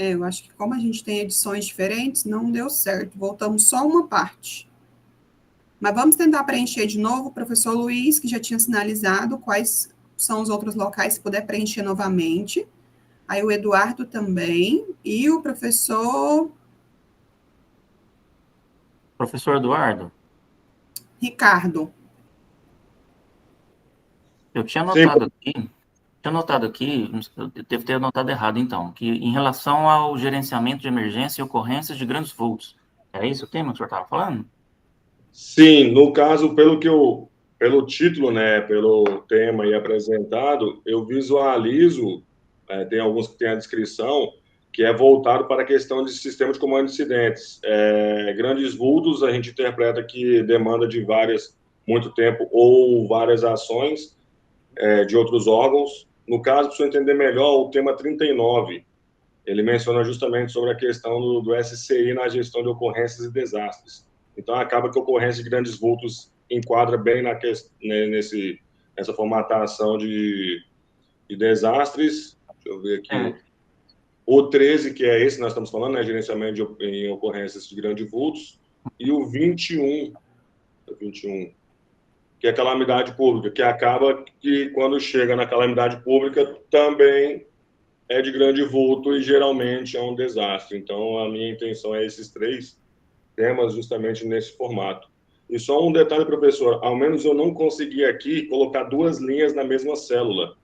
Eu acho que como a gente tem edições diferentes, não deu certo. Voltamos só uma parte. Mas vamos tentar preencher de novo. O professor Luiz, que já tinha sinalizado quais são os outros locais, se puder preencher novamente. Aí o Eduardo também. E o professor... Professor Eduardo? Ricardo. Eu tinha anotado aqui... eu devo ter anotado errado, então, que em relação ao gerenciamento de emergência e ocorrências de grandes vultos. É isso o tema que o senhor estava falando? Sim, no caso, pelo título, né, pelo tema aí apresentado, eu visualizo, tem alguns que tem a descrição, que é voltado para a questão de sistema de comando de incidentes. Grandes vultos, a gente interpreta que demanda de várias muito tempo ou várias ações de outros órgãos. No caso, para você entender melhor, o tema 39, ele menciona justamente sobre a questão do SCI na gestão de ocorrências e desastres. Então, acaba que a ocorrência de grandes vultos enquadra bem nessa formatação de desastres. Deixa eu ver aqui. O 13, que é esse que nós estamos falando, né, gerenciamento em ocorrências de grandes vultos, e o 21, que é calamidade pública, que acaba que, quando chega na calamidade pública, também é de grande vulto e geralmente é um desastre. Então, a minha intenção é esses 3 temas justamente nesse formato. E só um detalhe, professor, ao menos eu não consegui aqui colocar 2 linhas na mesma célula.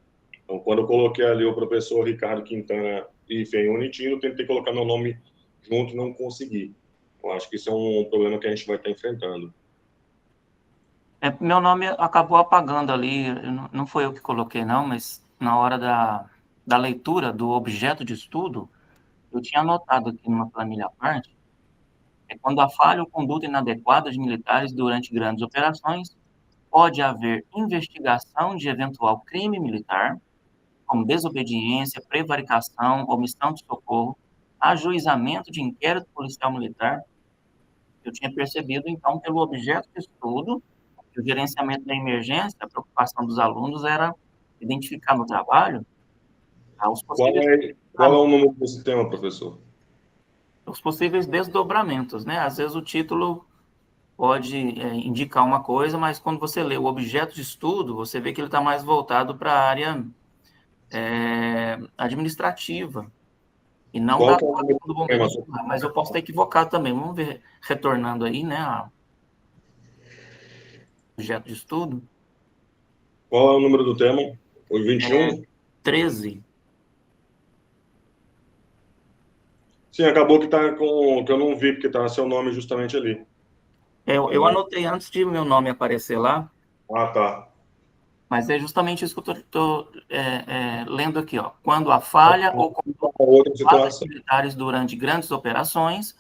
Então, quando eu coloquei ali o professor Ricardo Quintana e Unitino, eu tentei colocar meu nome junto e não consegui. Eu acho que isso é um problema que a gente vai estar enfrentando. Meu nome acabou apagando ali, não foi eu que coloquei, não, mas na hora da leitura do objeto de estudo, eu tinha anotado aqui numa planilha à parte, quando a falha ou conduta inadequada de militares durante grandes operações, pode haver investigação de eventual crime militar, como desobediência, prevaricação, omissão de socorro, ajuizamento de inquérito policial militar. Eu tinha percebido, então, pelo objeto de estudo, que o gerenciamento da emergência, a preocupação dos alunos era identificar no trabalho os possíveis... Qual é o número desse tema, professor? Os possíveis desdobramentos, né? Às vezes o título pode indicar uma coisa, mas quando você lê o objeto de estudo, você vê que ele está mais voltado para a área administrativa, e não Qual da que é o número do do bombeiro. tema? Mas eu posso estar equivocado também. Vamos ver, retornando aí, né, objeto de estudo. Qual é o número do tema? O 21? 13. Sim, acabou que eu não vi, porque está seu nome justamente ali. Eu anotei antes de meu nome aparecer lá. Ah, tá. Mas é justamente isso que eu estou lendo aqui, ó. Quando a falha ou outra situação militares durante grandes operações,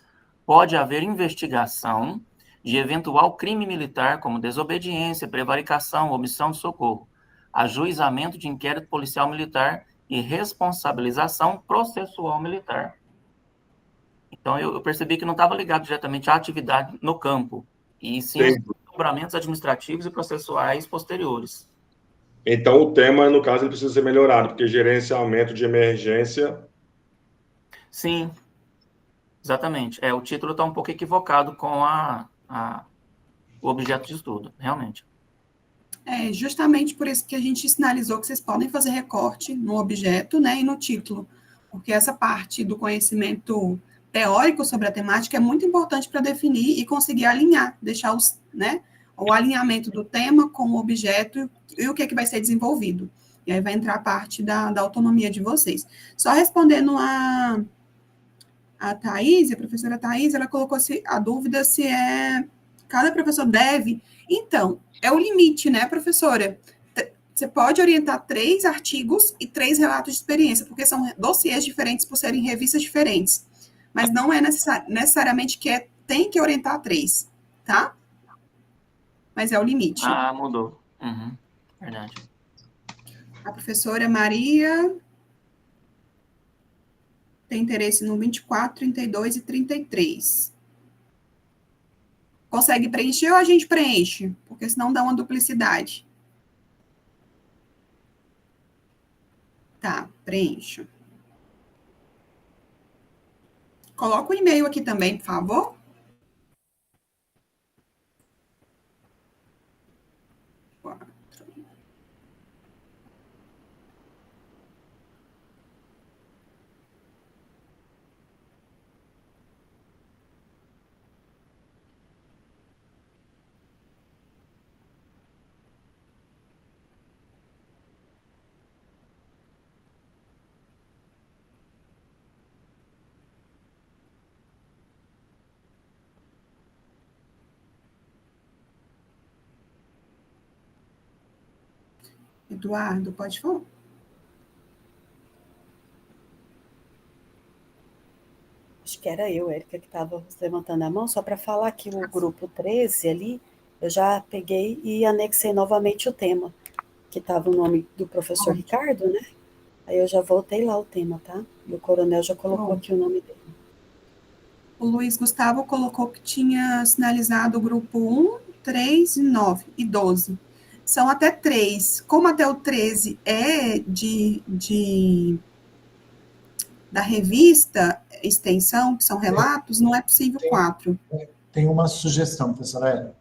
pode haver investigação de eventual crime militar, como desobediência, prevaricação, omissão de socorro, ajuizamento de inquérito policial militar e responsabilização processual militar. Então, eu percebi que não estava ligado diretamente à atividade no campo, e sim os desdobramentos administrativos e processuais posteriores. Então, o tema, no caso, ele precisa ser melhorado, porque gerenciamento de emergência... Sim, exatamente. O título está um pouco equivocado com o objeto de estudo, realmente. Justamente por isso que a gente sinalizou que vocês podem fazer recorte no objeto, né, e no título, porque essa parte do conhecimento teórico sobre a temática é muito importante para definir e conseguir alinhar, deixar o alinhamento do tema com o objeto e o que vai ser desenvolvido. E aí vai entrar a parte da autonomia de vocês. Só respondendo a Thaís, a professora Thaís, ela colocou a dúvida se cada professor deve... Então, é o limite, né, professora? Você pode orientar 3 artigos e 3 relatos de experiência, porque são dossiês diferentes por serem revistas diferentes. Mas não é necessariamente que tem que orientar 3, tá? Mas é o limite. Ah, mudou. Uhum. Verdade. A professora Maria tem interesse no 24, 32 e 33. Consegue preencher ou a gente preenche? Porque senão dá uma duplicidade. Tá, preencho. Coloca o e-mail aqui também, por favor. Eduardo, pode falar. Acho que era eu, Érica, que estava levantando a mão, só para falar que o grupo 13 ali, Eu já peguei e anexei novamente o tema, que estava o nome do professor Ricardo, né? Aí eu já voltei lá o tema, tá? E o coronel já colocou aqui o nome dele. O Luiz Gustavo colocou que tinha sinalizado o grupo 1, 3 e 9 e 12. São até 3. Como até o 13 é da revista Extensão, que são relatos, não é possível 4. Tem uma sugestão, professora Ellen.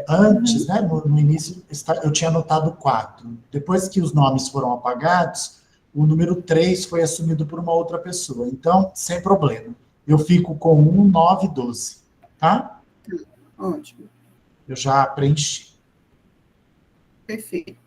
Antes, né, no início, eu tinha anotado 4. Depois que os nomes foram apagados, o número 3 foi assumido por uma outra pessoa. Então, sem problema. Eu fico com 1, 9 e 12. Tá? Ótimo. Eu já preenchi. Perfeito.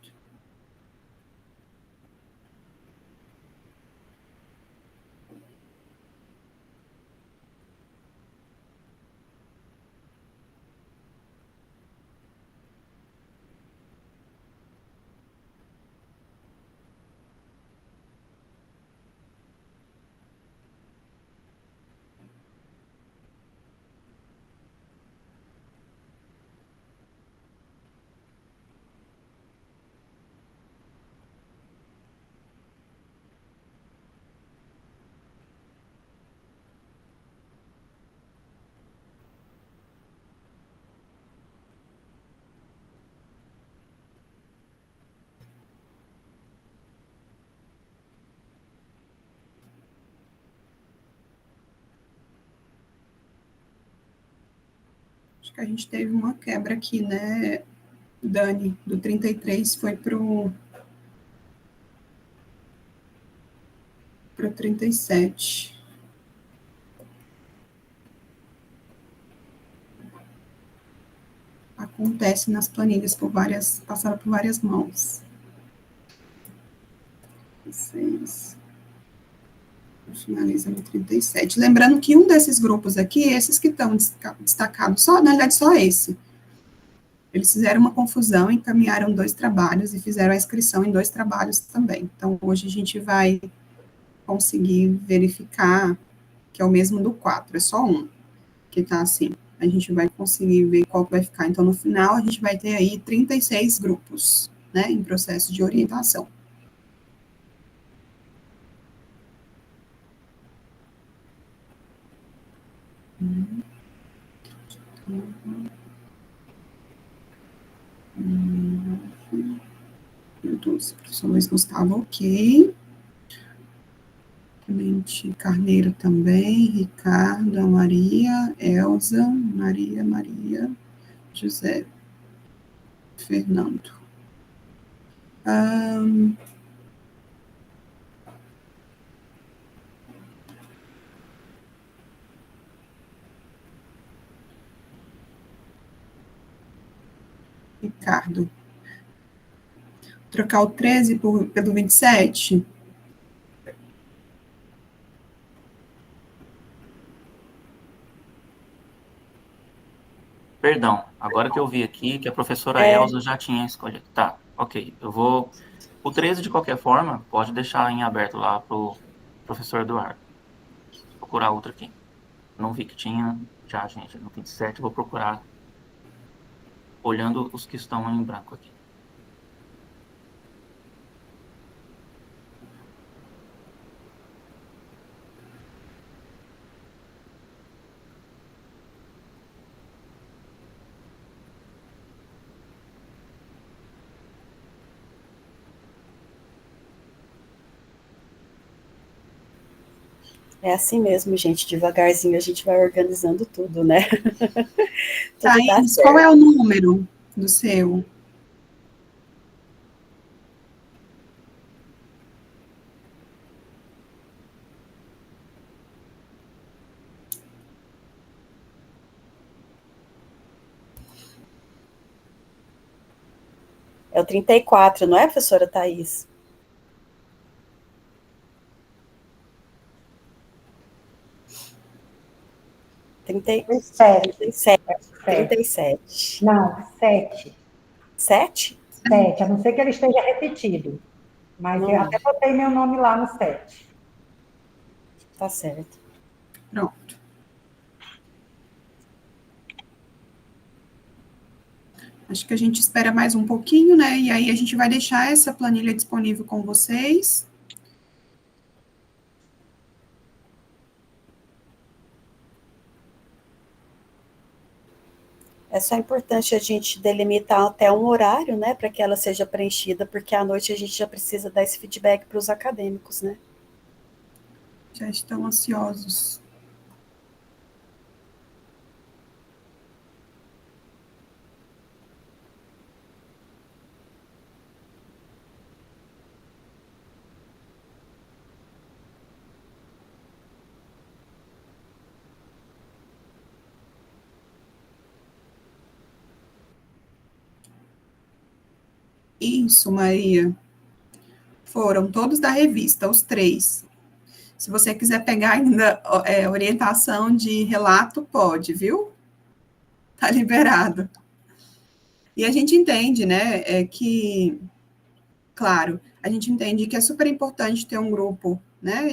Acho que a gente teve uma quebra aqui, né, Dani? Do 33 foi pro 37. Acontece nas planilhas passaram por várias mãos. 6. Finaliza no 37. Lembrando que um desses grupos aqui, esses que estão destacados, só, na verdade, só esse. Eles fizeram uma confusão, encaminharam 2 trabalhos e fizeram a inscrição em 2 trabalhos também. Então, hoje a gente vai conseguir verificar que é o mesmo do 4, é só um que está assim. A gente vai conseguir ver qual que vai ficar. Então, no final, a gente vai ter aí 36 grupos, né, em processo de orientação. Meu Deus, professor Luiz Gustavo, ok. Clemente Carneiro também, Ricardo, Maria, Elza, Maria, José, Fernando. Ricardo. Trocar o 13 pelo 27? Perdão, agora que eu vi aqui que a professora Elza já tinha escolhido. Tá, ok. Eu vou... O 13, de qualquer forma, pode deixar em aberto lá pro professor Eduardo. Vou procurar outro aqui. Não vi que tinha já, gente, no 27. Vou procurar olhando os que estão em branco aqui. É assim mesmo, gente, devagarzinho a gente vai organizando tudo, né? Thaís, qual é o número do seu? É o 34, não é, professora Thaís? Trinta e sete. Não, 7. 7? 7, a não ser que ele esteja repetido. Mas eu até botei meu nome lá no 7. Tá certo. Pronto. Acho que a gente espera mais um pouquinho, né? E aí a gente vai deixar essa planilha disponível com vocês. É só importante a gente delimitar até um horário, né, para que ela seja preenchida, porque à noite a gente já precisa dar esse feedback para os acadêmicos, né? Já estão ansiosos. Isso, Maria. Foram todos da revista, os 3. Se você quiser pegar ainda orientação de relato, pode, viu? Tá liberado. E a gente entende, né, que, claro, a gente entende que é super importante ter um grupo, né,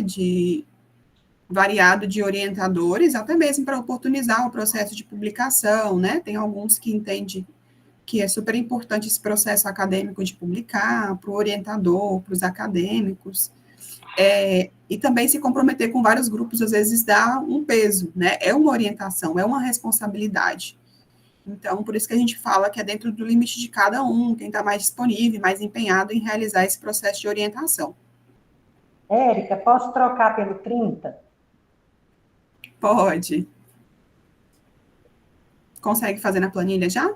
variado de orientadores, até mesmo para oportunizar o processo de publicação, né? Tem alguns que entendem que é super importante esse processo acadêmico de publicar, para o orientador, para os acadêmicos, e também se comprometer com vários grupos, às vezes, dá um peso, né? É uma orientação, é uma responsabilidade. Então, por isso que a gente fala que é dentro do limite de cada um, quem está mais disponível, mais empenhado em realizar esse processo de orientação. Érica, posso trocar pelo 30? Pode. Consegue fazer na planilha já?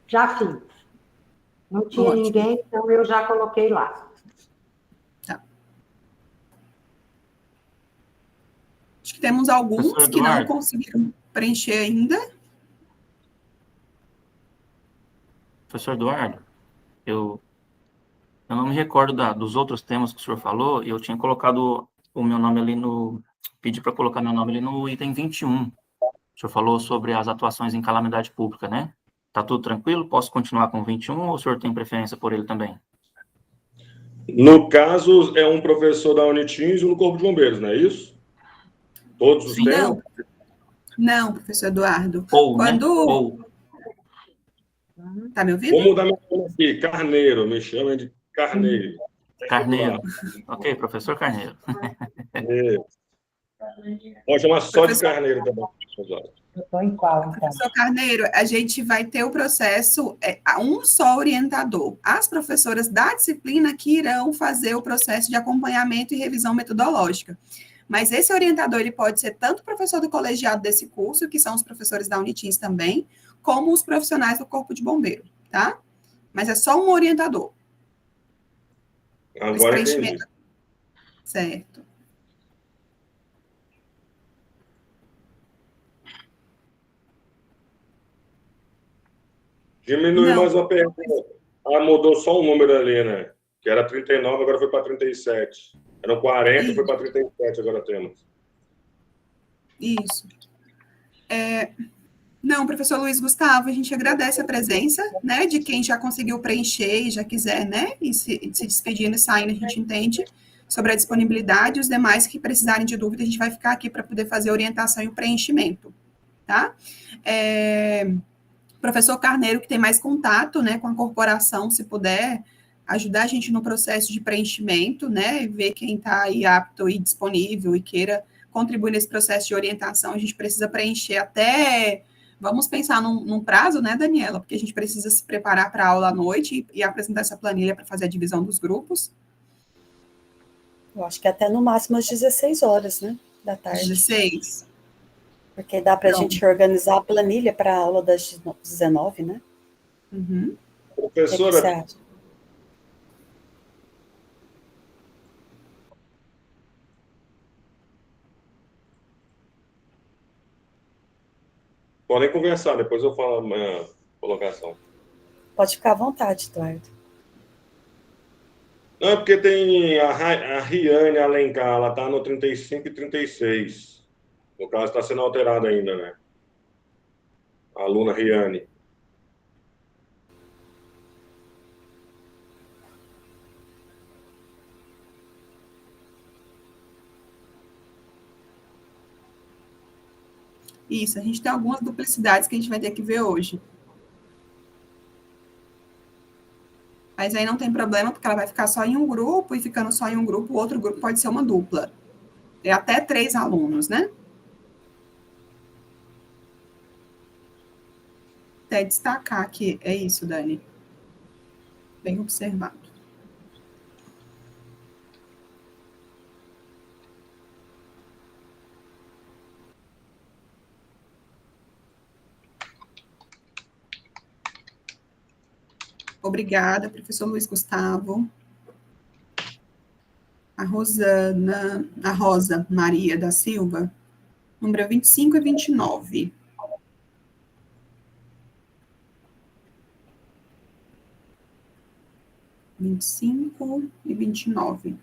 Já fiz. Não tinha Ótimo. ninguém, então eu já coloquei lá. Tá. Acho que temos alguns que não conseguiram preencher ainda. Professor Eduardo, eu não me recordo dos outros temas que o senhor falou, e eu tinha colocado o meu nome ali pedi para colocar meu nome ali no item 21. O senhor falou sobre as atuações em calamidade pública, né? Tá tudo tranquilo? Posso continuar com 21 ou o senhor tem preferência por ele também? No caso, é um professor da Unitins e um do Corpo de Bombeiros, não é isso? Todos os temas? Não, professor Eduardo. Né? Ou. Tá me ouvindo? Vou mudar meu nome aqui, Carneiro, me chama de Carneiro. Carneiro. Ok, professor Carneiro. Pode chamar só de Carneiro também. Eu estou em qual, então? Professor Carneiro, a gente vai ter o processo, um só orientador. As professoras da disciplina que irão fazer o processo de acompanhamento e revisão metodológica. Mas esse orientador, ele pode ser tanto professor do colegiado desse curso, que são os professores da Unitins também, como os profissionais do Corpo de Bombeiro, tá? Mas é só um orientador. Agora entendi. Certo. Diminui mais uma pergunta. Mudou só um número ali, né? Que era 39, agora foi para 37. Eram 40, foi para 37, agora temos. Isso. Não, professor Luiz Gustavo, a gente agradece a presença, né, de quem já conseguiu preencher e já quiser, né, e se despedindo e saindo, a gente entende sobre a disponibilidade, os demais que precisarem de dúvida, a gente vai ficar aqui para poder fazer a orientação e o preenchimento, tá? Professor Carneiro, que tem mais contato, né, com a corporação, se puder ajudar a gente no processo de preenchimento, né, e ver quem está aí apto e disponível e queira contribuir nesse processo de orientação, a gente precisa preencher até... Vamos pensar num prazo, né, Daniela? Porque a gente precisa se preparar para a aula à noite e apresentar essa planilha para fazer a divisão dos grupos. Eu acho que até no máximo às 16 horas, né, da tarde. 16. Porque dá para a gente organizar a planilha para a aula das 19, né? Uhum. Professora, o que você acha? Podem conversar, depois eu falo a minha colocação. Pode ficar à vontade, Eduardo. Não, é porque tem a Riane Alencar, ela está no 35 e 36. No caso, está sendo alterado ainda, né? A aluna Riane. Isso, a gente tem algumas duplicidades que a gente vai ter que ver hoje. Mas aí não tem problema, porque ela vai ficar só em um grupo, e ficando só em um grupo, o outro grupo pode ser uma dupla. É até 3 alunos, né? Até destacar aqui, é isso, Dani. Bem observado. Obrigada, professor Luiz Gustavo. A Rosa Maria da Silva, número 25 e 29. - 25 e 29.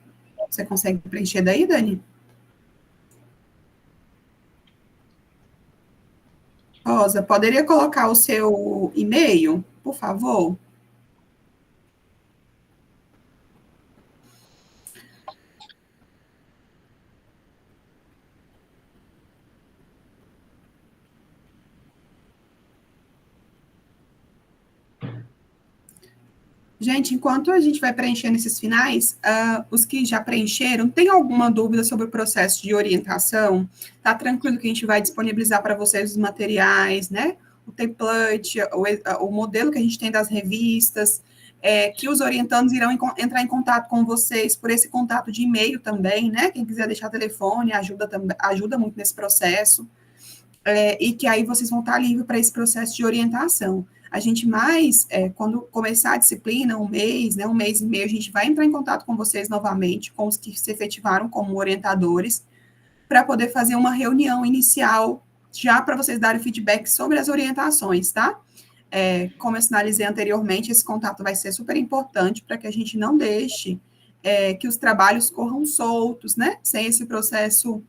Você consegue preencher daí, Dani? Rosa, poderia colocar o seu e-mail, por favor? Gente, enquanto a gente vai preenchendo esses finais, os que já preencheram, tem alguma dúvida sobre o processo de orientação? Tá tranquilo que a gente vai disponibilizar para vocês os materiais, né? O template, o modelo que a gente tem das revistas, que os orientandos irão entrar em contato com vocês por esse contato de e-mail também, né? Quem quiser deixar telefone, ajuda muito nesse processo. E que aí vocês vão estar livres para esse processo de orientação. A gente quando começar a disciplina, um mês, né, 1 mês e meio, a gente vai entrar em contato com vocês novamente, com os que se efetivaram como orientadores, para poder fazer uma reunião inicial, já para vocês darem feedback sobre as orientações, tá? Como eu sinalizei anteriormente, esse contato vai ser super importante para que a gente não deixe que os trabalhos corram soltos, né? Sem esse processo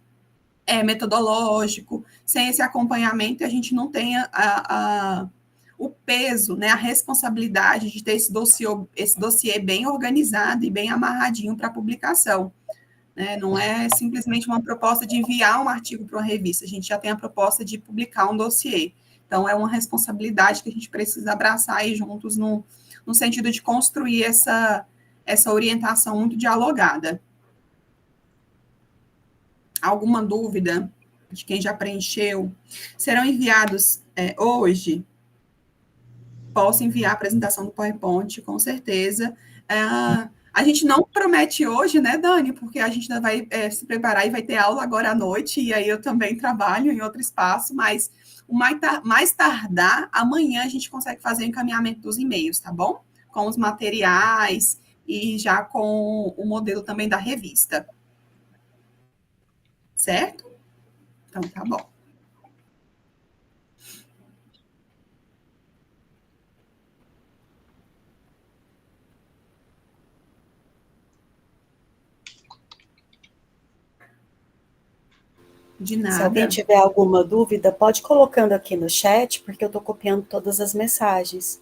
metodológico, sem esse acompanhamento, a gente não tenha o peso, né, a responsabilidade de ter esse dossiê bem organizado e bem amarradinho para publicação. Né? Não é simplesmente uma proposta de enviar um artigo para uma revista, a gente já tem a proposta de publicar um dossiê. Então, é uma responsabilidade que a gente precisa abraçar aí juntos no sentido de construir essa orientação muito dialogada. Alguma dúvida de quem já preencheu? Serão enviados hoje? Posso enviar a apresentação do PowerPoint, com certeza. A gente não promete hoje, né, Dani? Porque a gente ainda vai se preparar e vai ter aula agora à noite, e aí eu também trabalho em outro espaço, mas o mais tardar, amanhã a gente consegue fazer o encaminhamento dos e-mails, tá bom? Com os materiais e já com o modelo também da revista. Certo? Então, tá bom. De nada. Se alguém tiver alguma dúvida, pode ir colocando aqui no chat, porque eu estou copiando todas as mensagens,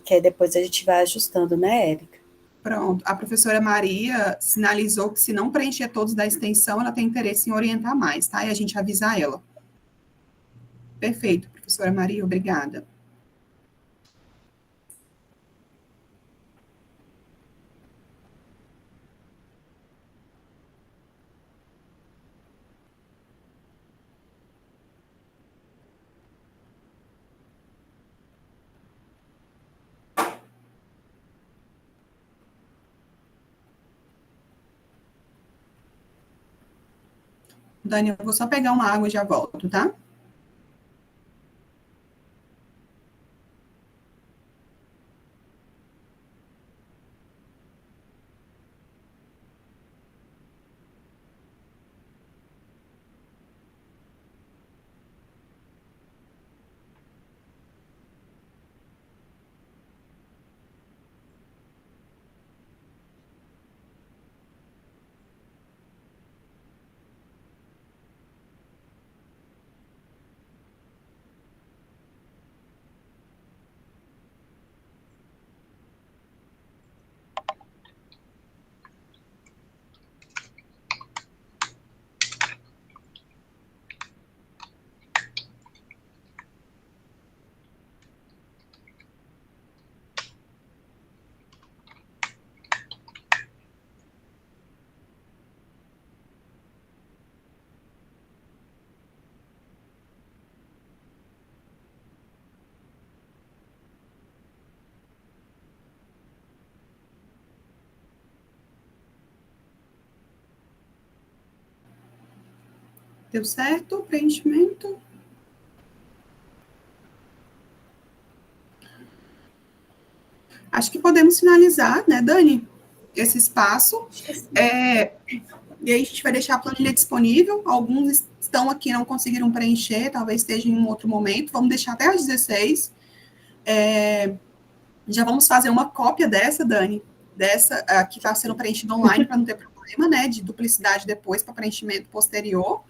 que aí depois a gente vai ajustando, né, Érica? Pronto. A professora Maria sinalizou que se não preencher todos da extensão, ela tem interesse em orientar mais, tá? E a gente avisa ela. Perfeito, professora Maria, obrigada. Dani, eu vou só pegar uma água e já volto, tá? Deu certo o preenchimento? Acho que podemos finalizar, né, Dani, esse espaço. E aí a gente vai deixar a planilha disponível. Alguns estão aqui e não conseguiram preencher, talvez esteja em um outro momento. Vamos deixar até às 16. Já vamos fazer uma cópia dessa, Dani, dessa que está sendo preenchida online, para não ter problema, né, de duplicidade depois para preenchimento posterior.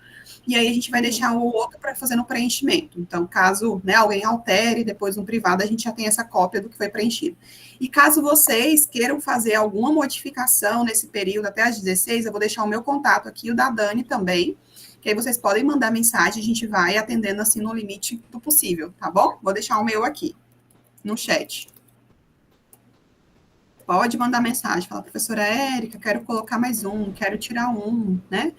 E aí a gente vai deixar o outro para fazer no preenchimento. Então, caso, né, alguém altere, depois no privado, a gente já tem essa cópia do que foi preenchido. E caso vocês queiram fazer alguma modificação nesse período até às 16, eu vou deixar o meu contato aqui, o da Dani também, que aí vocês podem mandar mensagem, a gente vai atendendo assim no limite do possível, tá bom? Vou deixar o meu aqui, no chat. Pode mandar mensagem, falar, professora Érica, quero colocar mais um, quero tirar um, né?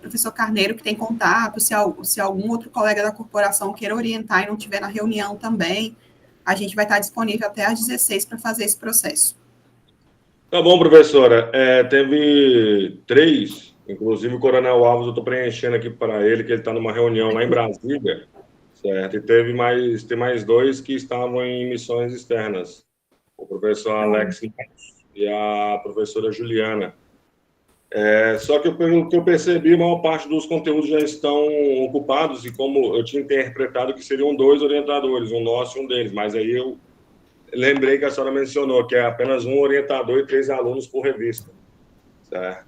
Professor Carneiro, que tem contato, se algum outro colega da corporação queira orientar e não estiver na reunião também, a gente vai estar disponível até às 16 para fazer esse processo. Tá bom, professora. Teve 3, inclusive o Coronel Alves, eu estou preenchendo aqui para ele, que ele está numa reunião lá em Brasília, certo? E tem mais 2 que estavam em missões externas. O professor Alex e a professora Juliana. Só que, pelo que eu percebi, a maior parte dos conteúdos já estão ocupados, e como eu tinha interpretado que seriam 2 orientadores, um nosso e um deles, mas aí eu lembrei que a senhora mencionou que é apenas um orientador e 3 alunos por revista. Certo?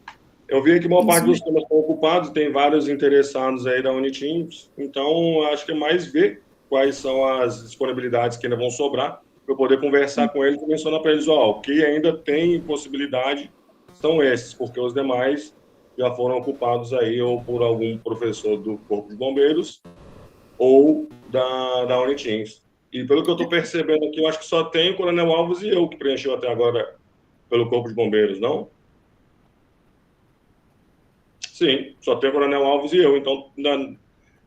Eu vi que a maior parte dos temas estão ocupados, tem vários interessados aí da Uniteams, então acho que é mais ver quais são as disponibilidades que ainda vão sobrar, para eu poder conversar com eles e mencionar para eles, o que ainda tem possibilidade são esses, porque os demais já foram ocupados aí ou por algum professor do Corpo de Bombeiros ou da Uniteams. E pelo que eu estou percebendo aqui, eu acho que só tem o Coronel Alves e eu que preencheu até agora pelo Corpo de Bombeiros, não? Sim, só tem o Coronel Alves e eu. Então,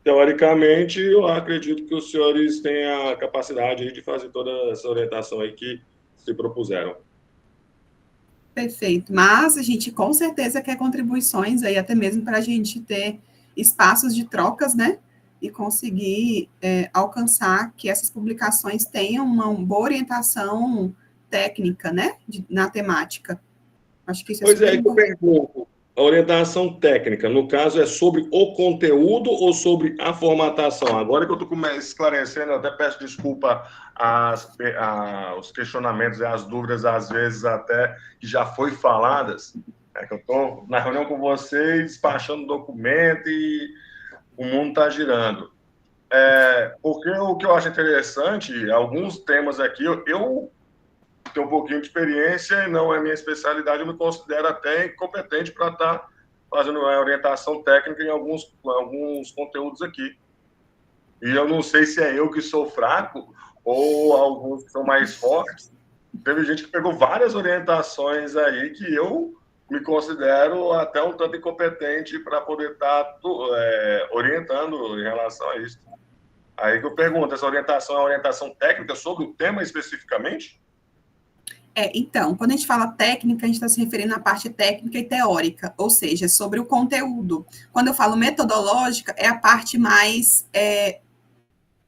teoricamente, eu acredito que os senhores têm a capacidade de fazer toda essa orientação aí que se propuseram. Perfeito. Mas a gente com certeza quer contribuições aí, até mesmo para a gente ter espaços de trocas, né? E conseguir alcançar que essas publicações tenham uma boa orientação técnica, né? Na temática. Acho que isso é super importante. Eu pergunto. A orientação técnica, no caso, é sobre o conteúdo ou sobre a formatação? Agora que eu estou esclarecendo, eu até peço desculpa os questionamentos e as dúvidas, às vezes, até que já foi faladas, que eu estou na reunião com vocês, despachando documento e o mundo está girando. Porque o que eu acho interessante, alguns temas aqui, eu tenho um pouquinho de experiência e não é minha especialidade, eu me considero até incompetente para estar fazendo a orientação técnica em alguns conteúdos aqui. E eu não sei se é eu que sou fraco ou alguns que são mais fortes. Teve gente que pegou várias orientações aí que eu me considero até um tanto incompetente para poder estar orientando em relação a isso. Aí que eu pergunto, essa orientação é uma orientação técnica sobre o tema especificamente? Então, quando a gente fala técnica, a gente está se referindo à parte técnica e teórica, ou seja, sobre o conteúdo. Quando eu falo metodológica, é a parte mais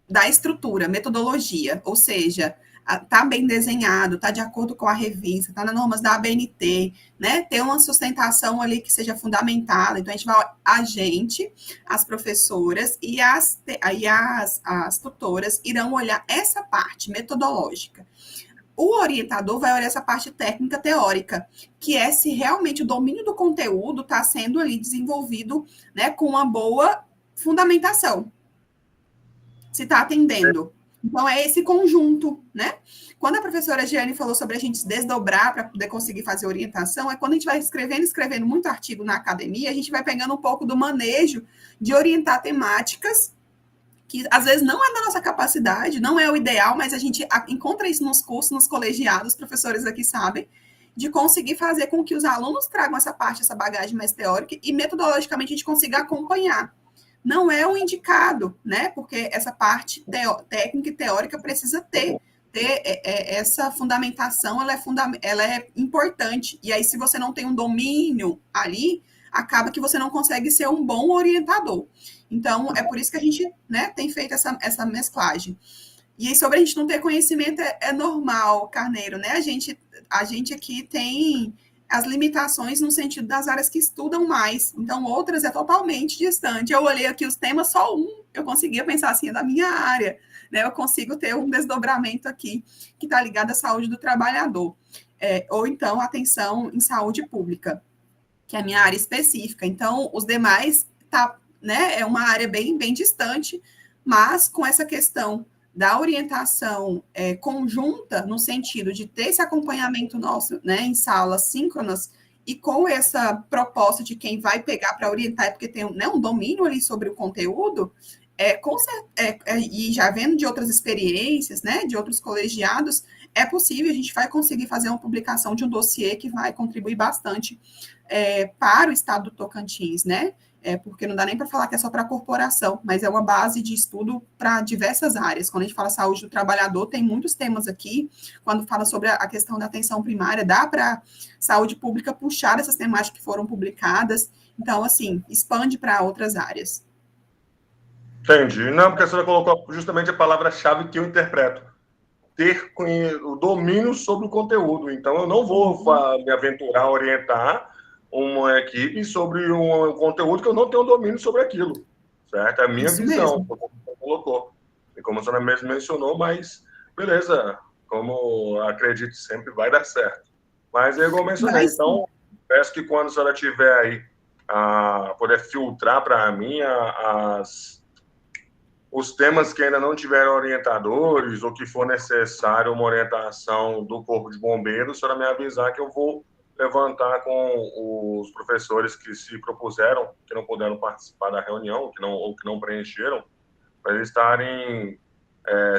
da estrutura, metodologia, ou seja, está bem desenhado, está de acordo com a revista, está nas normas da ABNT, né? Tem uma sustentação ali que seja fundamentada. Então, as professoras e as tutoras irão olhar essa parte metodológica. O orientador vai olhar essa parte técnica teórica, que é se realmente o domínio do conteúdo está sendo ali desenvolvido, né, com uma boa fundamentação. Se está atendendo. Então, é esse conjunto, né? Quando a professora Giane falou sobre a gente se desdobrar para poder conseguir fazer orientação, é quando a gente vai escrevendo muito artigo na academia, a gente vai pegando um pouco do manejo de orientar temáticas que às vezes não é da nossa capacidade, não é o ideal, mas a gente encontra isso nos cursos, nos colegiados, os professores aqui sabem, de conseguir fazer com que os alunos tragam essa parte, essa bagagem mais teórica, e metodologicamente a gente consiga acompanhar. Não é o indicado, né? Porque essa parte técnica e teórica precisa ter essa fundamentação, ela é importante. E aí, se você não tem um domínio ali, acaba que você não consegue ser um bom orientador. Então, é por isso que a gente, né, tem feito essa mesclagem. E aí, sobre a gente não ter conhecimento, é normal, Carneiro, né? A gente aqui tem as limitações no sentido das áreas que estudam mais. Então, outras é totalmente distante. Eu olhei aqui os temas, só um, eu conseguia pensar assim, é da minha área, né? Eu consigo ter um desdobramento aqui que está ligado à saúde do trabalhador. Ou então, atenção em saúde pública, que é a minha área específica. Então, os demais, né? É uma área bem, bem distante, mas com essa questão da orientação conjunta, no sentido de ter esse acompanhamento nosso, né, em salas síncronas, e com essa proposta de quem vai pegar para orientar, porque tem, né, um domínio ali sobre o conteúdo, e já vendo de outras experiências, né, de outros colegiados, é possível, a gente vai conseguir fazer uma publicação de um dossiê que vai contribuir bastante para o estado do Tocantins, né? Porque não dá nem para falar que é só para a corporação, mas é uma base de estudo para diversas áreas. Quando a gente fala saúde do trabalhador, tem muitos temas aqui. Quando fala sobre a questão da atenção primária, dá para saúde pública puxar essas temáticas que foram publicadas. Então, assim, expande para outras áreas. Entendi. Não, porque a senhora colocou justamente a palavra-chave que eu interpreto. Ter o domínio sobre o conteúdo. Então, eu não vou me aventurar a orientar uma equipe sobre um conteúdo que eu não tenho domínio sobre aquilo, certo? É a minha visão, como você colocou. E como a senhora mesmo mencionou, mas beleza, como acredito sempre, vai dar certo. Mas é igual eu mencionei, então, peço que quando a senhora tiver aí a poder filtrar para mim os temas que ainda não tiveram orientadores ou que for necessário uma orientação do Corpo de Bombeiros, a senhora me avisar que eu vou levantar com os professores que se propuseram, que não puderam participar da reunião, ou que não preencheram, para eles estarem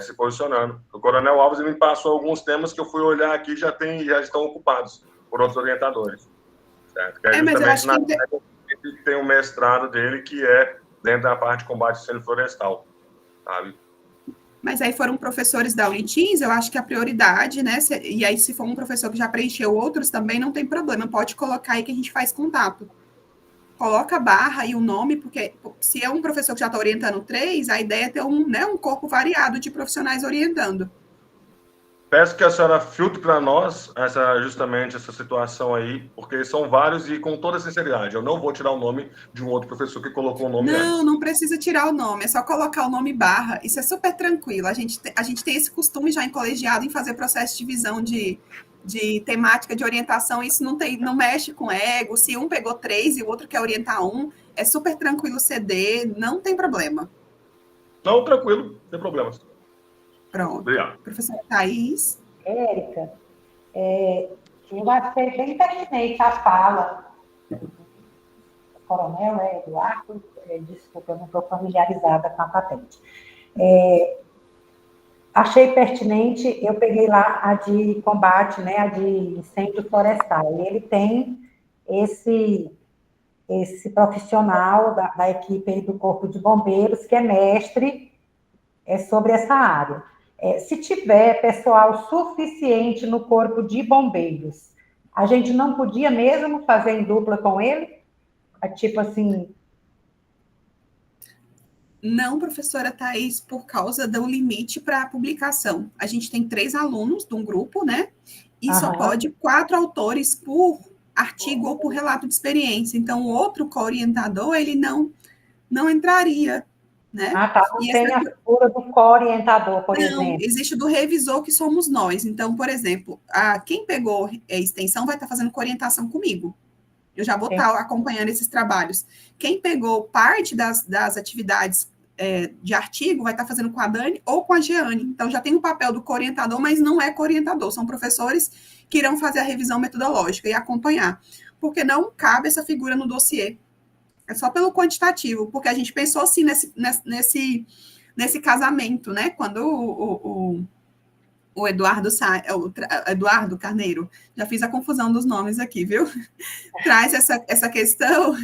se posicionando. O Coronel Alves me passou alguns temas que eu fui olhar aqui já estão ocupados por outros orientadores. Certo? Que mas eu acho que tem um mestrado dele que é dentro da parte de combate ao incêndio florestal, sabe? Mas aí foram professores da Unitins, eu acho que a prioridade, né? E aí, se for um professor que já preencheu outros, também não tem problema. Pode colocar aí que a gente faz contato. Coloca a barra e o nome, porque se é um professor que já está orientando 3, a ideia é ter um corpo variado de profissionais orientando. Peço que a senhora filtre para nós justamente essa situação aí, porque são vários e com toda sinceridade, eu não vou tirar o nome de um outro professor que colocou o nome antes. Não precisa tirar o nome, é só colocar o nome barra, isso é super tranquilo. A gente tem esse costume já em colegiado em fazer processo de divisão de temática de orientação, isso não mexe com ego, se um pegou 3 e o outro quer orientar 1, é super tranquilo ceder, não tem problema. Não, tranquilo, sem problemas. Pronto. Obrigado. Professora Thaís. Érica, eu achei bem pertinente a fala do coronel, Eduardo, desculpa, eu não estou familiarizada com a patente. Achei pertinente, eu peguei lá a de combate, né, a de incêndio florestal, e ele tem esse profissional da equipe aí do Corpo de Bombeiros, que é mestre sobre essa área. Se tiver pessoal suficiente no Corpo de Bombeiros, a gente não podia mesmo fazer em dupla com ele? Tipo assim... Não, professora Thaís, por causa do limite para a publicação. A gente tem 3 alunos de um grupo, né? E só pode 4 autores por artigo ou por relato de experiência. Então, o outro co-orientador, ele não entraria, né? Tá. Não tem a figura do co-orientador, por exemplo. Não, existe do revisor, que somos nós. Então, por exemplo, quem pegou a extensão vai estar fazendo co-orientação comigo. Eu já vou estar acompanhando esses trabalhos. Quem pegou parte das atividades de artigo vai estar fazendo com a Dani ou com a Jeane. Então, já tem o papel do co-orientador, mas não é co-orientador. São professores que irão fazer a revisão metodológica e acompanhar. Porque não cabe essa figura no dossiê. É só pelo quantitativo, porque a gente pensou assim nesse casamento, né? Quando o Eduardo Eduardo Carneiro, já fiz a confusão dos nomes aqui, viu? Traz essa questão,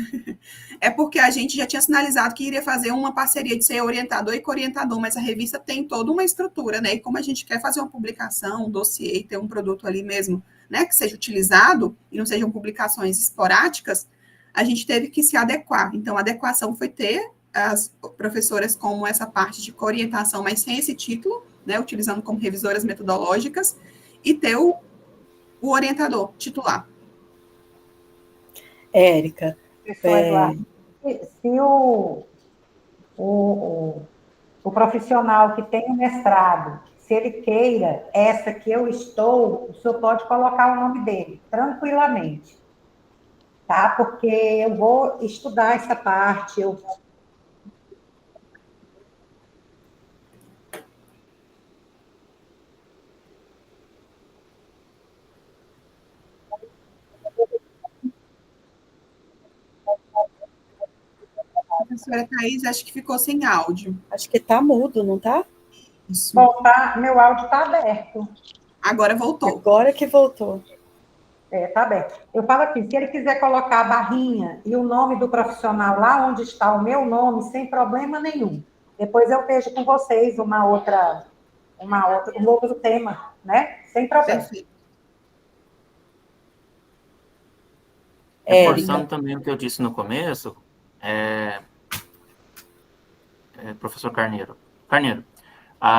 é porque a gente já tinha sinalizado que iria fazer uma parceria de ser orientador e co-orientador, mas a revista tem toda uma estrutura, né? E como a gente quer fazer uma publicação, um dossiê, ter um produto ali mesmo, né? Que seja utilizado e não sejam publicações esporádicas, a gente teve que se adequar. Então, a adequação foi ter as professoras como essa parte de orientação, mas sem esse título, né, utilizando como revisoras metodológicas, e ter o orientador titular. Érica. Professor Eduardo, se o profissional que tem o mestrado, se ele queira essa que eu estou, o senhor pode colocar o nome dele, tranquilamente. Tá? Porque eu vou estudar essa parte, Professora Thaís, acho que ficou sem áudio. Acho que está mudo, não está? Isso. Bom, meu áudio está aberto. Agora voltou. Agora que voltou. Tá aberto. Eu falo aqui, se ele quiser colocar a barrinha e o nome do profissional lá onde está o meu nome, sem problema nenhum. Depois eu vejo com vocês um outro tema, né? Sem problema. Perfeito. Reforçando também o que eu disse no começo, professor Carneiro.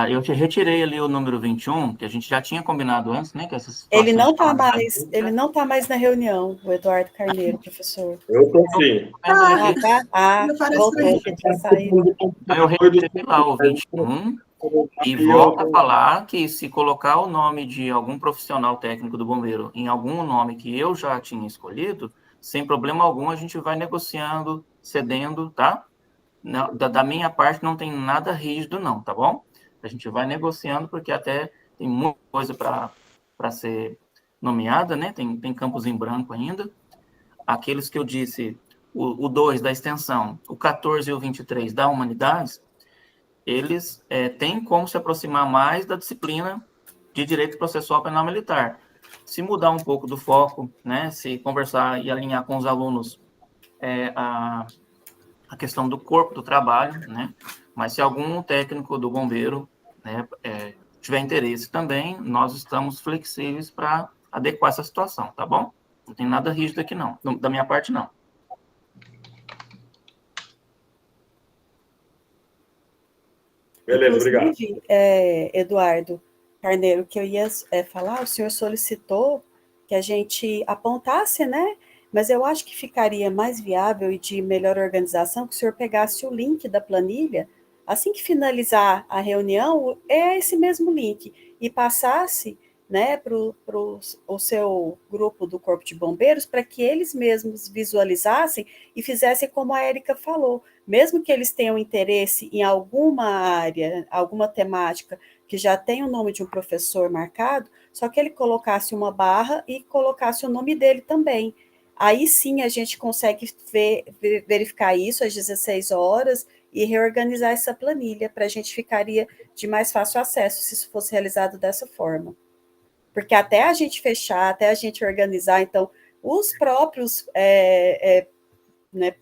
Eu te retirei ali o número 21, que a gente já tinha combinado antes, né? Que essas Ele não está mais na reunião, o Eduardo Carneiro, professor. Eu tô sim. Voltou, já saiu. Então, eu retirei lá o 21 e volto a falar que se colocar o nome de algum profissional técnico do bombeiro em algum nome que eu já tinha escolhido, sem problema algum, a gente vai negociando, cedendo, tá? Da minha parte, não tem nada rígido, não, tá bom? A gente vai negociando, porque até tem muita coisa para ser nomeada, né? Tem campos em branco ainda. Aqueles que eu disse, o 2 da extensão, o 14 e o 23 da humanidades, eles têm como se aproximar mais da disciplina de direito processual penal militar. Se mudar um pouco do foco, né? Se conversar e alinhar com os alunos a questão do corpo do trabalho, né? Mas se algum técnico do bombeiro, né, tiver interesse também, nós estamos flexíveis para adequar essa situação, tá bom? Não tem nada rígido aqui, não. Da minha parte, não. Beleza, obrigado. Eduardo Carneiro, que eu ia falar, o senhor solicitou que a gente apontasse, né? Mas eu acho que ficaria mais viável e de melhor organização que o senhor pegasse o link da planilha, assim que finalizar a reunião, é esse mesmo link, e passasse, né, para o seu grupo do Corpo de Bombeiros, para que eles mesmos visualizassem e fizessem como a Érica falou, mesmo que eles tenham interesse em alguma área, alguma temática, que já tem o nome de um professor marcado, só que ele colocasse uma barra e colocasse o nome dele também. Aí sim a gente consegue verificar isso às 16 horas e reorganizar essa planilha, para a gente ficaria de mais fácil acesso, se isso fosse realizado dessa forma. Porque até a gente fechar, até a gente organizar, então, os próprios, né,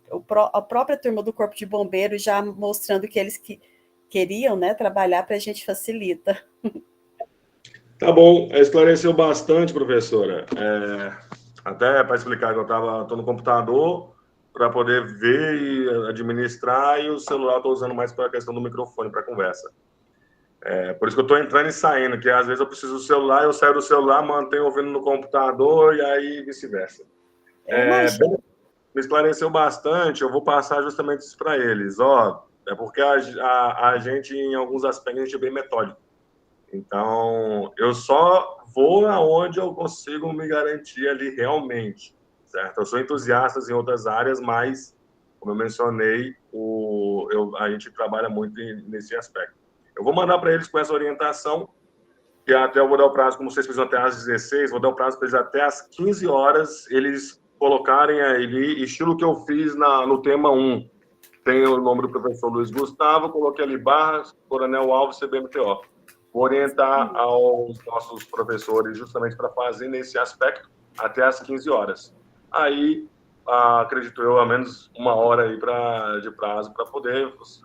a própria turma do Corpo de Bombeiros já mostrando que eles queriam, né, trabalhar, para a gente facilita. Tá bom, esclareceu bastante, professora. Até para explicar que eu estou no computador para poder ver e administrar, e o celular eu estou usando mais para a questão do microfone para conversa. Por isso que eu estou entrando e saindo, que às vezes eu preciso do celular, eu saio do celular, mantenho ouvindo no computador, e aí vice-versa. Me esclareceu bastante, eu vou passar justamente isso para eles. Porque a gente, em alguns aspectos, a gente é bem metódico. Então, eu só vou aonde eu consigo me garantir ali realmente, certo? Eu sou entusiasta em outras áreas, mas, como eu mencionei, a gente trabalha muito nesse aspecto. Eu vou mandar para eles com essa orientação, que até eu vou dar o prazo, como vocês fizeram até às 16, vou dar o prazo para eles até às 15 horas, eles colocarem ali, estilo que eu fiz no tema 1. Tem o nome do professor Luiz Gustavo, coloquei ali barras, Coronel Alves, CBMTO. Vou orientar aos nossos professores justamente para fazer nesse aspecto até às 15 horas. Aí, acredito eu, a menos uma hora aí de prazo para poder os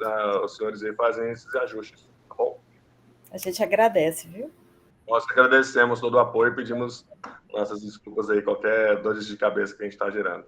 senhores aí fazerem esses ajustes, tá bom? A gente agradece, viu? Nós agradecemos todo o apoio e pedimos nossas desculpas aí, qualquer dores de cabeça que a gente está gerando.